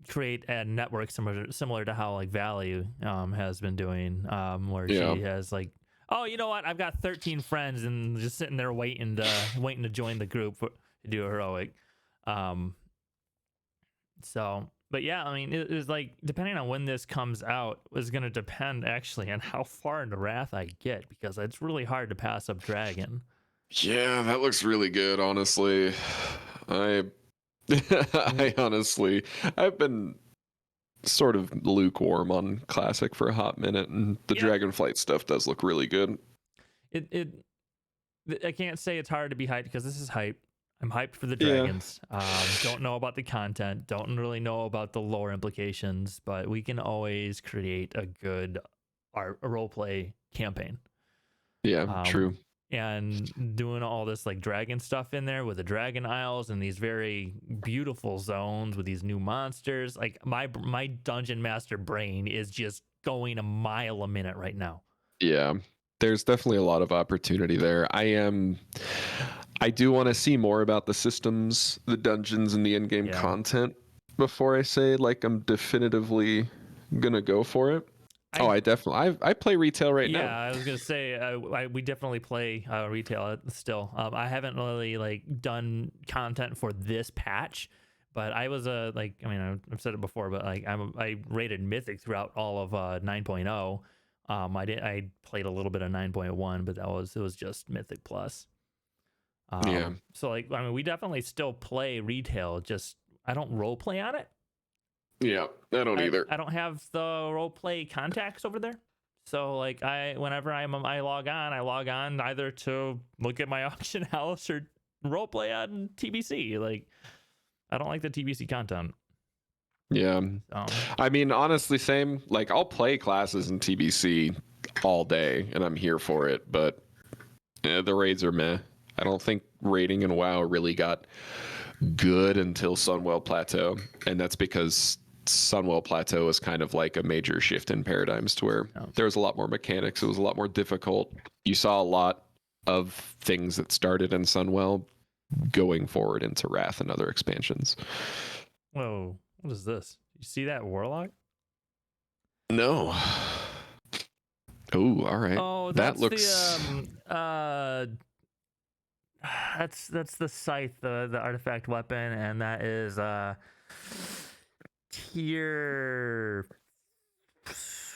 create a network similar to how like Valley has been doing, where she has like, oh, you know what, I've got 13 friends and just sitting there waiting to join the group to do a heroic. But yeah, I mean, it is like, depending on when this comes out, is going to depend actually on how far into Wrath I get, because it's really hard to pass up Dragon. Yeah, that looks really good, honestly. I've been sort of lukewarm on Classic for a hot minute, and the Dragonflight stuff does look really good. I can't say it's hard to be hyped, because this is hype. I'm hyped for the dragons. Don't know about the content. Don't really know about the lore implications, but we can always create a good roleplay campaign. Yeah, true. And doing all this like dragon stuff in there with the Dragon Isles and these very beautiful zones with these new monsters. Like my dungeon master brain is just going a mile a minute right now. Yeah, there's definitely a lot of opportunity there. I do want to see more about the systems, the dungeons, and the in-game content before I say like I'm definitively gonna go for it. I play retail right now. Yeah, I was gonna say we definitely play retail still. I haven't really like done content for this patch, but I was I've said it before, but like I rated Mythic throughout all of 9.0. I played a little bit of 9.1, but it was just Mythic Plus. So like, I mean, we definitely still play retail, just I don't role play on it. Yeah, I don't either. I don't have the role play contacts over there. So like whenever I log on either to look at my auction house or role play on TBC. Like I don't like the TBC content. Yeah. I mean, honestly, same. Like I'll play classes in TBC all day and I'm here for it, but the raids are meh. I don't think raiding in WoW really got good until Sunwell Plateau, and that's because Sunwell Plateau was kind of like a major shift in paradigms to where there was a lot more mechanics. It was a lot more difficult. You saw a lot of things that started in Sunwell going forward into Wrath and other expansions. Whoa, what is this? You see that Warlock? No. Oh, all right. Oh, that looks that's the scythe, the artifact weapon, and that is tier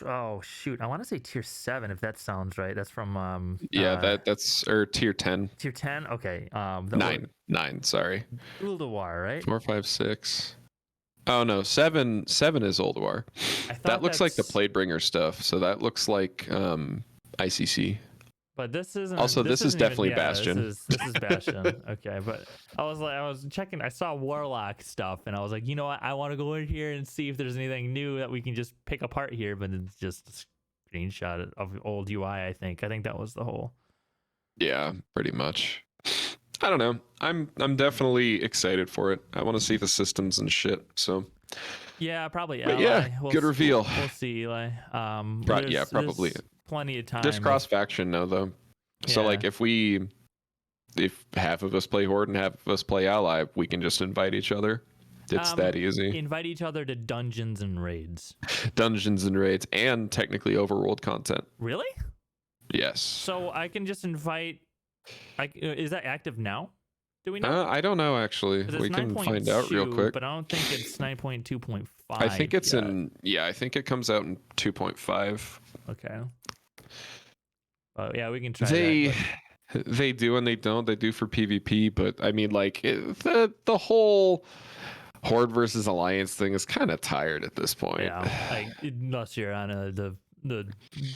Oh shoot, I want to say tier 7 if that sounds right. That's from that's or tier 10. Tier 10. Okay. 9. Sorry. Ulduar, right? 4, 5, 6. Oh no, 7 is Ulduar. That looks like the Platebringer stuff. So that looks like ICC. But this isn't. Also, this is definitely Bastion. This is Bastion. Okay, but I was checking. I saw Warlock stuff, and I was like, you know what? I want to go in here and see if there's anything new that we can just pick apart here. But it's just a screenshot of old UI. I think that was the whole. Yeah, pretty much. I don't know. I'm definitely excited for it. I want to see the systems and shit. So. Yeah, probably. But yeah, good reveal. We'll see, Eli. Yeah, probably. Plenty of time. There's cross faction now though. So like if half of us play Horde and half of us play Ally, we can just invite each other. It's that easy. Invite each other to dungeons and raids. Dungeons and raids and technically overworld content. Really? Yes. So I can just invite. Is that active now? Do we know? I don't know actually. We can find out real quick. But I don't think it's 9.2.5. I think it's in. Yeah, I think it comes out in 2.5. Okay. Yeah, we can try that. They do and they don't. They do for PvP, but I mean, like the whole Horde versus Alliance thing is kind of tired at this point. Yeah, unless you're on the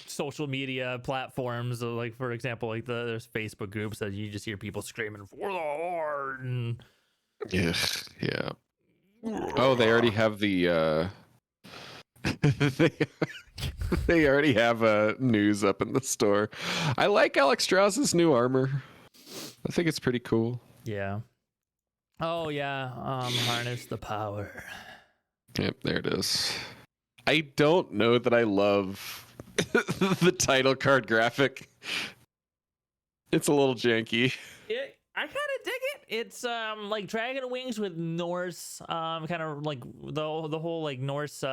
social media platforms, like for example, like there's Facebook groups that you just hear people screaming for the Horde. And... Yeah. Oh, they already have the. They already have news up in the store. I like Alex Strauss's new armor. I think it's pretty cool. Yeah. Oh yeah. Harness the power. Yep, there it is. I don't know that I love the title card graphic. It's a little janky. I kind of dig it. It's like dragon wings with Norse, kind of like the whole like Norse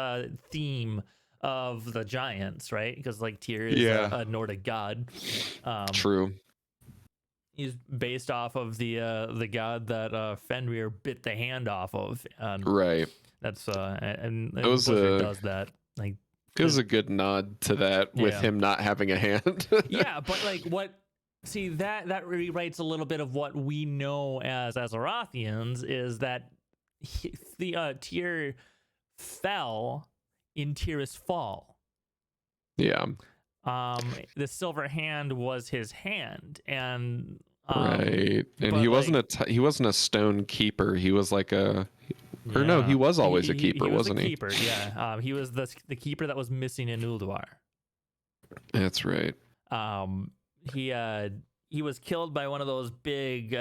theme of the giants, right? Because like Tyr is a Nordic god. True. He's based off of the god that Fenrir bit the hand off of. Right. That's and it was does that. Like it was a good nod to that with him not having a hand. Yeah, but like what? See that rewrites a little bit of what we know as Azerothians is that the Tyr fell in Tyr's fall. Yeah. The silver hand was his hand, and right, and he wasn't he wasn't a stone keeper. He was like a, or no, he was always a keeper, wasn't he? Keeper, yeah. He was the keeper that was missing in Ulduar. That's right. He was killed by one of those big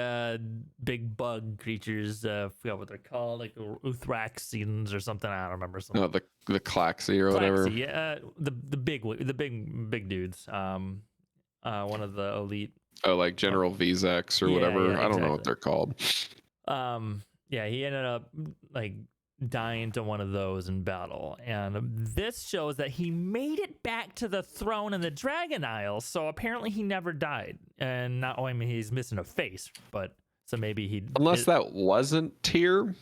bug creatures. I forgot what they're called, like Uthraxians or something. I don't remember. Oh, the Claxy or whatever. Yeah, the big dudes. One of the elite. Oh, like General Vzex or whatever. I don't know what they're called. Yeah, he ended up like dying to one of those in battle, and this shows that he made it back to the throne in the Dragon Isles. So apparently he never died, and not only he's missing a face, but so maybe he unless that wasn't Tyr.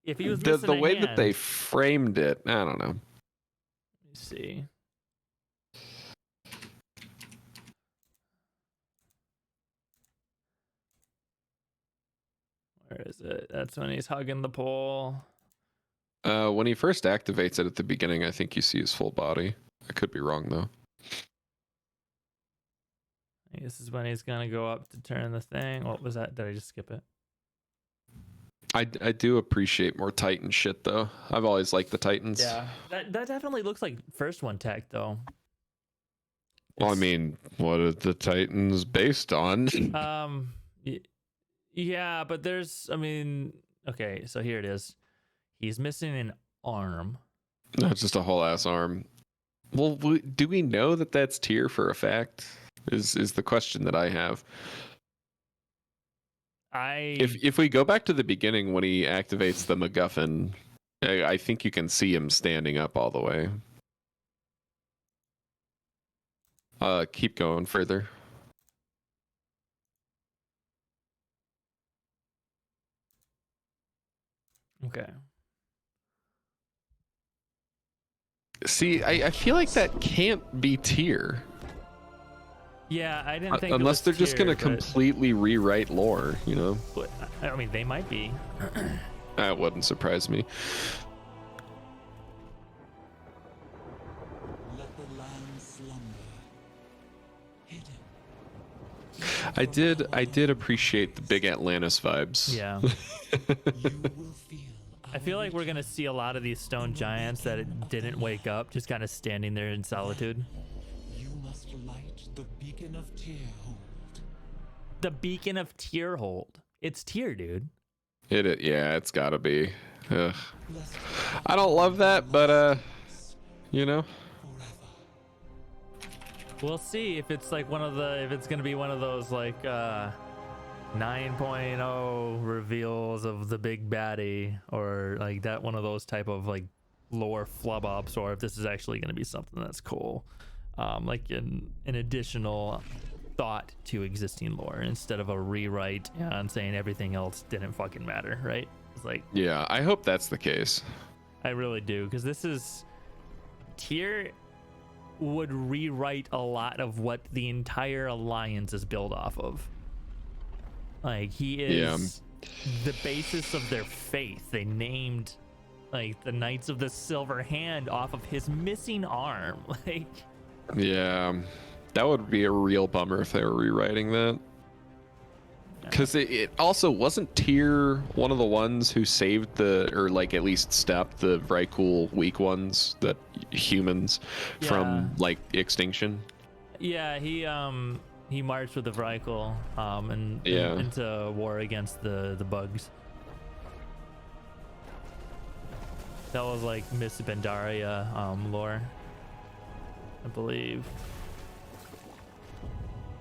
If he was the way that they framed it, I don't know. Let me see. Where is it? That's when he's hugging the pole. When he first activates it at the beginning, I think you see his full body. I could be wrong though. I guess this is when he's gonna go up to turn the thing. What was that? Did I just skip it? I do appreciate more Titan shit though. I've always liked the Titans. Yeah, that definitely looks like first one tech though. Well, I mean, what are the Titans based on? Yeah, but okay, so here it is. He's missing an arm. No, it's just a whole ass arm. Well, do we know that that's Tyr for a fact? Is the question that I have. If we go back to the beginning when he activates the MacGuffin, I think you can see him standing up all the way. Keep going further. Okay. See, I feel like that can't be tier. Yeah, I didn't think unless they're just gonna but... completely rewrite lore, you know. But, I mean, they might be. That wouldn't surprise me. I did appreciate the big Atlantis vibes. Yeah. I feel like we're gonna see a lot of these stone giants that didn't wake up, just kind of standing there in solitude. You must light the beacon of Tierhold. The beacon of Tierhold. It's Tier, dude. Yeah, it's gotta be. Ugh. I don't love that, but you know. We'll see if it's like if it's gonna be one of those like 9.0 reveals of the big baddie, or like that one of those type of like lore flub ups, or if this is actually gonna be something that's cool, like an additional thought to existing lore instead of a rewrite and saying everything else didn't fucking matter, right? It's like, yeah, I hope that's the case. I really do, because this is Tier would rewrite a lot of what the entire alliance is built off of. Like, he is the basis of their faith. They named like the Knights of the Silver Hand off of his missing arm. Like, yeah, that would be a real bummer if they were rewriting that. Because it also wasn't Tyr one of the ones who saved or like at least stopped the Vrykul weak ones, that humans, from like extinction. Yeah, he marched with the Vrykul and into war against the bugs. That was like Miss Bendaria lore, I believe.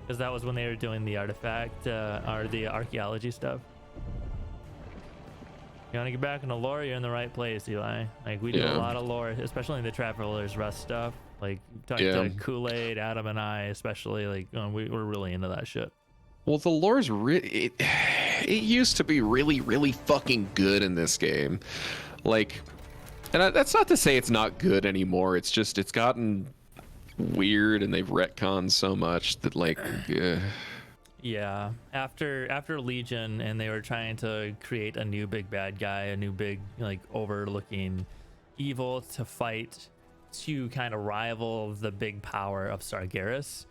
Because that was when they were doing the artifact or the archaeology stuff. You want to get back into lore, you're in the right place, Eli. Like, we do a lot of lore, especially in the Traveler's Rest stuff. Like, talking to Kool-Aid, Aedam, and I, especially. Like, we're really into that shit. Well, the lore's it used to be really, really fucking good in this game. Like, and that's not to say it's not good anymore. It's just it's gotten weird, and they've retconned so much that like yeah, after Legion, and they were trying to create a new big bad guy, a new big like overlooking evil to fight, to kind of rival the big power of Sargeras,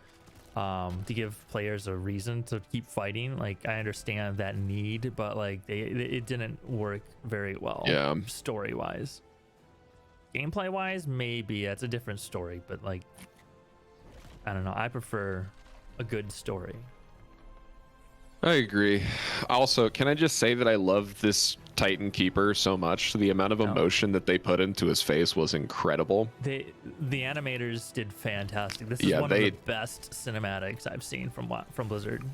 to give players a reason to keep fighting. Like, I understand that need, but like it didn't work very well. Story wise, gameplay wise, maybe that's a different story, but like, I don't know. I prefer a good story. I agree. Also, can I just say that I love this Titan Keeper so much? The amount of emotion that they put into his face was incredible. The animators did fantastic. This is one of the best cinematics I've seen from Blizzard.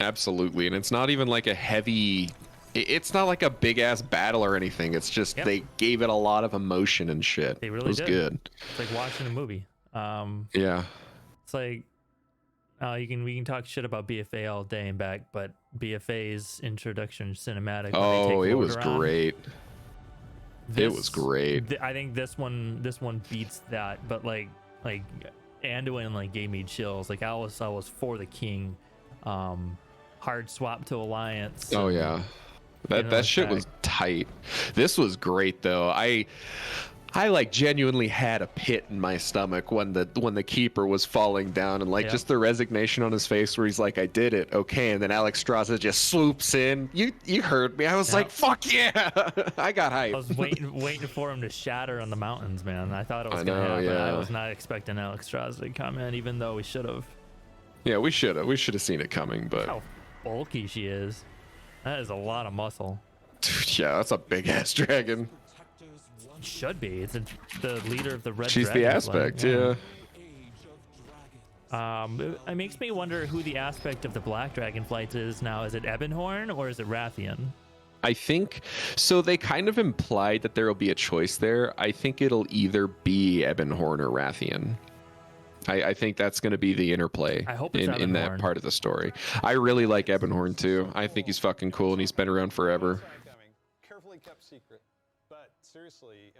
Absolutely, and it's not even like a heavy. It's not like a big ass battle or anything. It's just they gave it a lot of emotion and shit. They really it was did. Good. It's like watching a movie. Yeah. It's like we can talk shit about BFA all day and back, but BFA's introduction cinematic. Oh, it was great. It was great. I think this one beats that, but like Anduin like gave me chills. Like I was for the king. Hard swap to Alliance. Oh yeah. That shit was tight. This was great though. I like genuinely had a pit in my stomach when the keeper was falling down, and like just the resignation on his face where he's like, I did it, okay, and then Alex Straza just swoops in. You heard me. I was like, fuck yeah. I got hyped. I was waiting for him to shatter on the mountains, man. I thought it was gonna happen. I was not expecting Alex Straza to come in, even though we should have. Yeah, we should have seen it coming, but how bulky she is. That is a lot of muscle. Dude, yeah, that's a big ass dragon. Should be. It's the leader of the red. She's the aspect, yeah. It makes me wonder who the aspect of the black dragonflights is now. Is it Ebonhorn or is it Rathian? I think so. They kind of implied that there will be a choice there. I think it'll either be Ebonhorn or Rathian. I think that's going to be the interplay in that part of the story. I really like Ebonhorn too. I think he's fucking cool, and he's been around forever. Carefully kept secret, but seriously.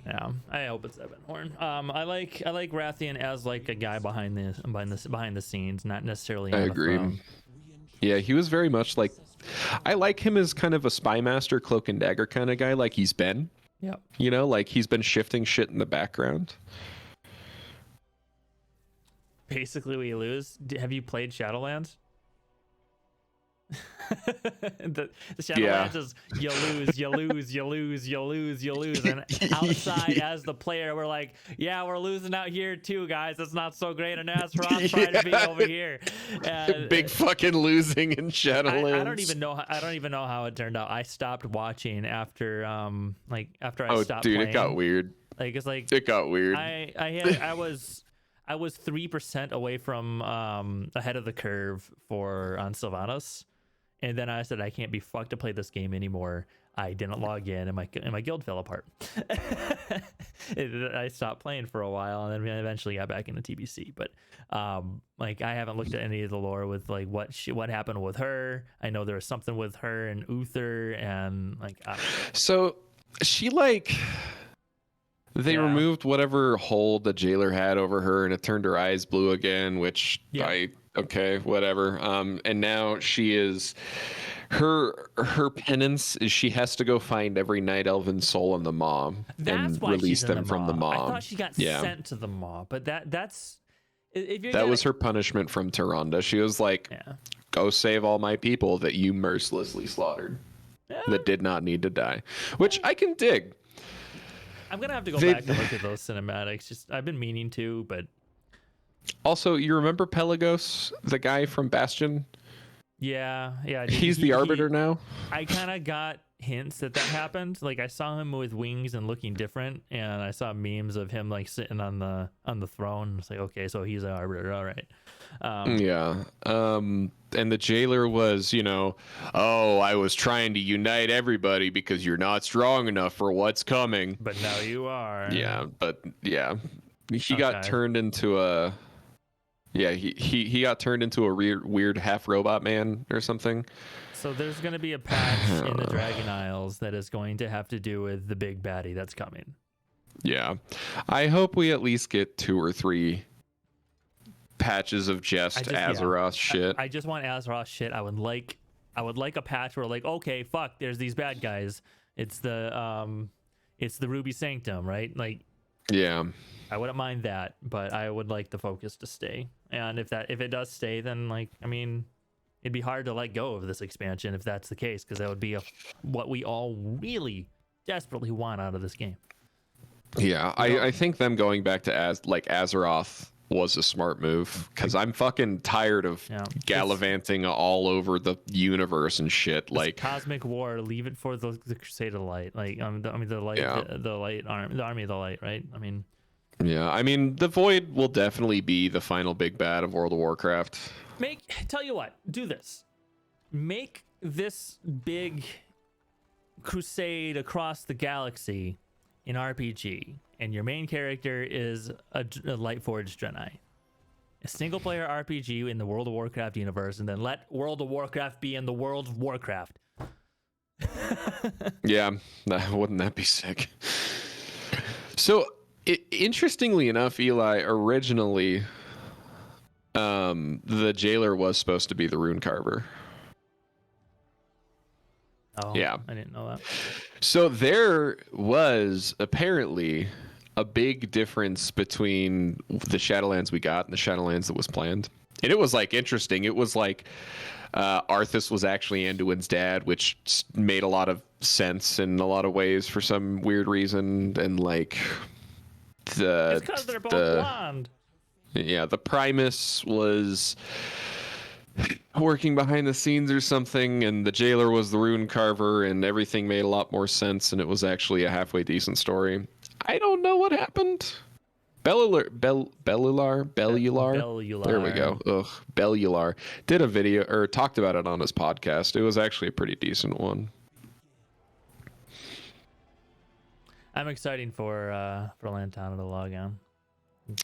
Yeah, I hope it's Evan Horn. I like Rathian as like a guy behind the scenes, not necessarily. I agree. Yeah, he was very much like. I like him as kind of a spy master, cloak and dagger kind of guy, like he's been. Yeah. You know, like he's been shifting shit in the background. Basically, we lose. Have you played Shadowlands? the Shadowlands is you lose, and outside as the player, we're like, yeah, we're losing out here too, guys. It's not so great, and that's Ross trying to be over here. And big fucking losing in Shadowlands. I don't even know how it turned out. I stopped watching after I stopped dude, playing. It got weird. Like it's like it got weird. I was 3% away from ahead of the curve on Sylvanas. And then I said, I can't be fucked to play this game anymore. I didn't log in, and my guild fell apart. I stopped playing for a while, and then we eventually got back into TBC. But like, I haven't looked at any of the lore with like what happened with her. I know there was something with her and Uther, and like. So she like. They removed whatever hold the jailer had over her, and it turned her eyes blue again, which okay, whatever. And now she is her penance is she has to go find every night elven soul in the maw and release them from the maw. I thought she got sent to the maw, but that's that was her punishment from Tyrande. She was like, go save all my people that you mercilessly slaughtered that did not need to die, which I can dig. I'm gonna have to go back and look at those cinematics. I've been meaning to, but also, you remember Pelagos, the guy from Bastion? Yeah. He's the Arbiter now. I kind of got hints that happened. Like I saw him with wings and looking different, and I saw memes of him like sitting on the throne. It's like, okay, so he's an Arbiter, all right. And the jailer was, I was trying to unite everybody because you're not strong enough for what's coming. But now you are. He got turned into a. Yeah, he got turned into a weird half robot man or something. So there's going to be a patch in the Dragon Isles that is going to have to do with the big baddie that's coming. Yeah, I hope we at least get 2 or 3 patches of Azeroth shit. I just want Azeroth shit. I would like a patch where like, okay, fuck, there's these bad guys. It's the Ruby Sanctum, right? Like, yeah, I wouldn't mind that, but I would like the focus to stay. And if it does stay, then like, I mean, it'd be hard to let go of this expansion if that's the case, because that would be what we all really desperately want out of this game. Yeah, I think them going back to Azeroth was a smart move, because I'm fucking tired of gallivanting all over the universe and shit. Like cosmic war, leave it for the Crusade of the Light. Like the light, the light army, the army of the light, right? I mean, the Void will definitely be the final big bad of World of Warcraft. Tell you what, do this. Make this big crusade across the galaxy in RPG, and your main character is a Lightforged Draenei. A single player RPG in the World of Warcraft universe, and then let World of Warcraft be in the World of Warcraft. Yeah, wouldn't that be sick? So, interestingly enough, Eli, originally, the jailer was supposed to be the rune carver. Oh, yeah, I didn't know that. So there was apparently a big difference between the Shadowlands we got and the Shadowlands that was planned. And it was like interesting. It was like Arthas was actually Anduin's dad, which made a lot of sense in a lot of ways for some weird reason. And like it's because they're both blonde. Yeah, the Primus was working behind the scenes or something, and the jailer was the rune carver, and everything made a lot more sense, and it was actually a halfway decent story. I don't know what happened. Bellular. There we go. Ugh, Bellular did a video or talked about it on his podcast. It was actually a pretty decent one. I'm excited for Lantana to log on.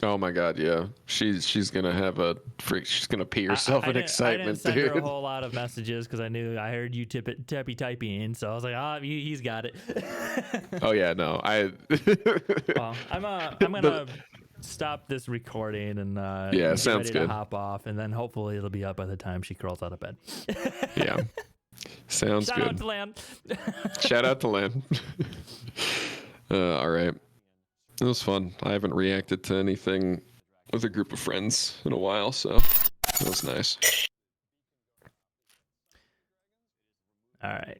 Oh my god, yeah. She's gonna have a freak. She's gonna pee herself in excitement, I didn't send dude. her a whole lot of messages because I heard you tappy typing, so I was like, he's got it. Oh yeah, no, Well, I'm gonna stop this recording and get sounds ready good. to hop off, and then hopefully it'll be up by the time she crawls out of bed. Yeah, sounds Shout good. out to Lan. Shout out to Lan. All right. It was fun. I haven't reacted to anything with a group of friends in a while, so it was nice. All right.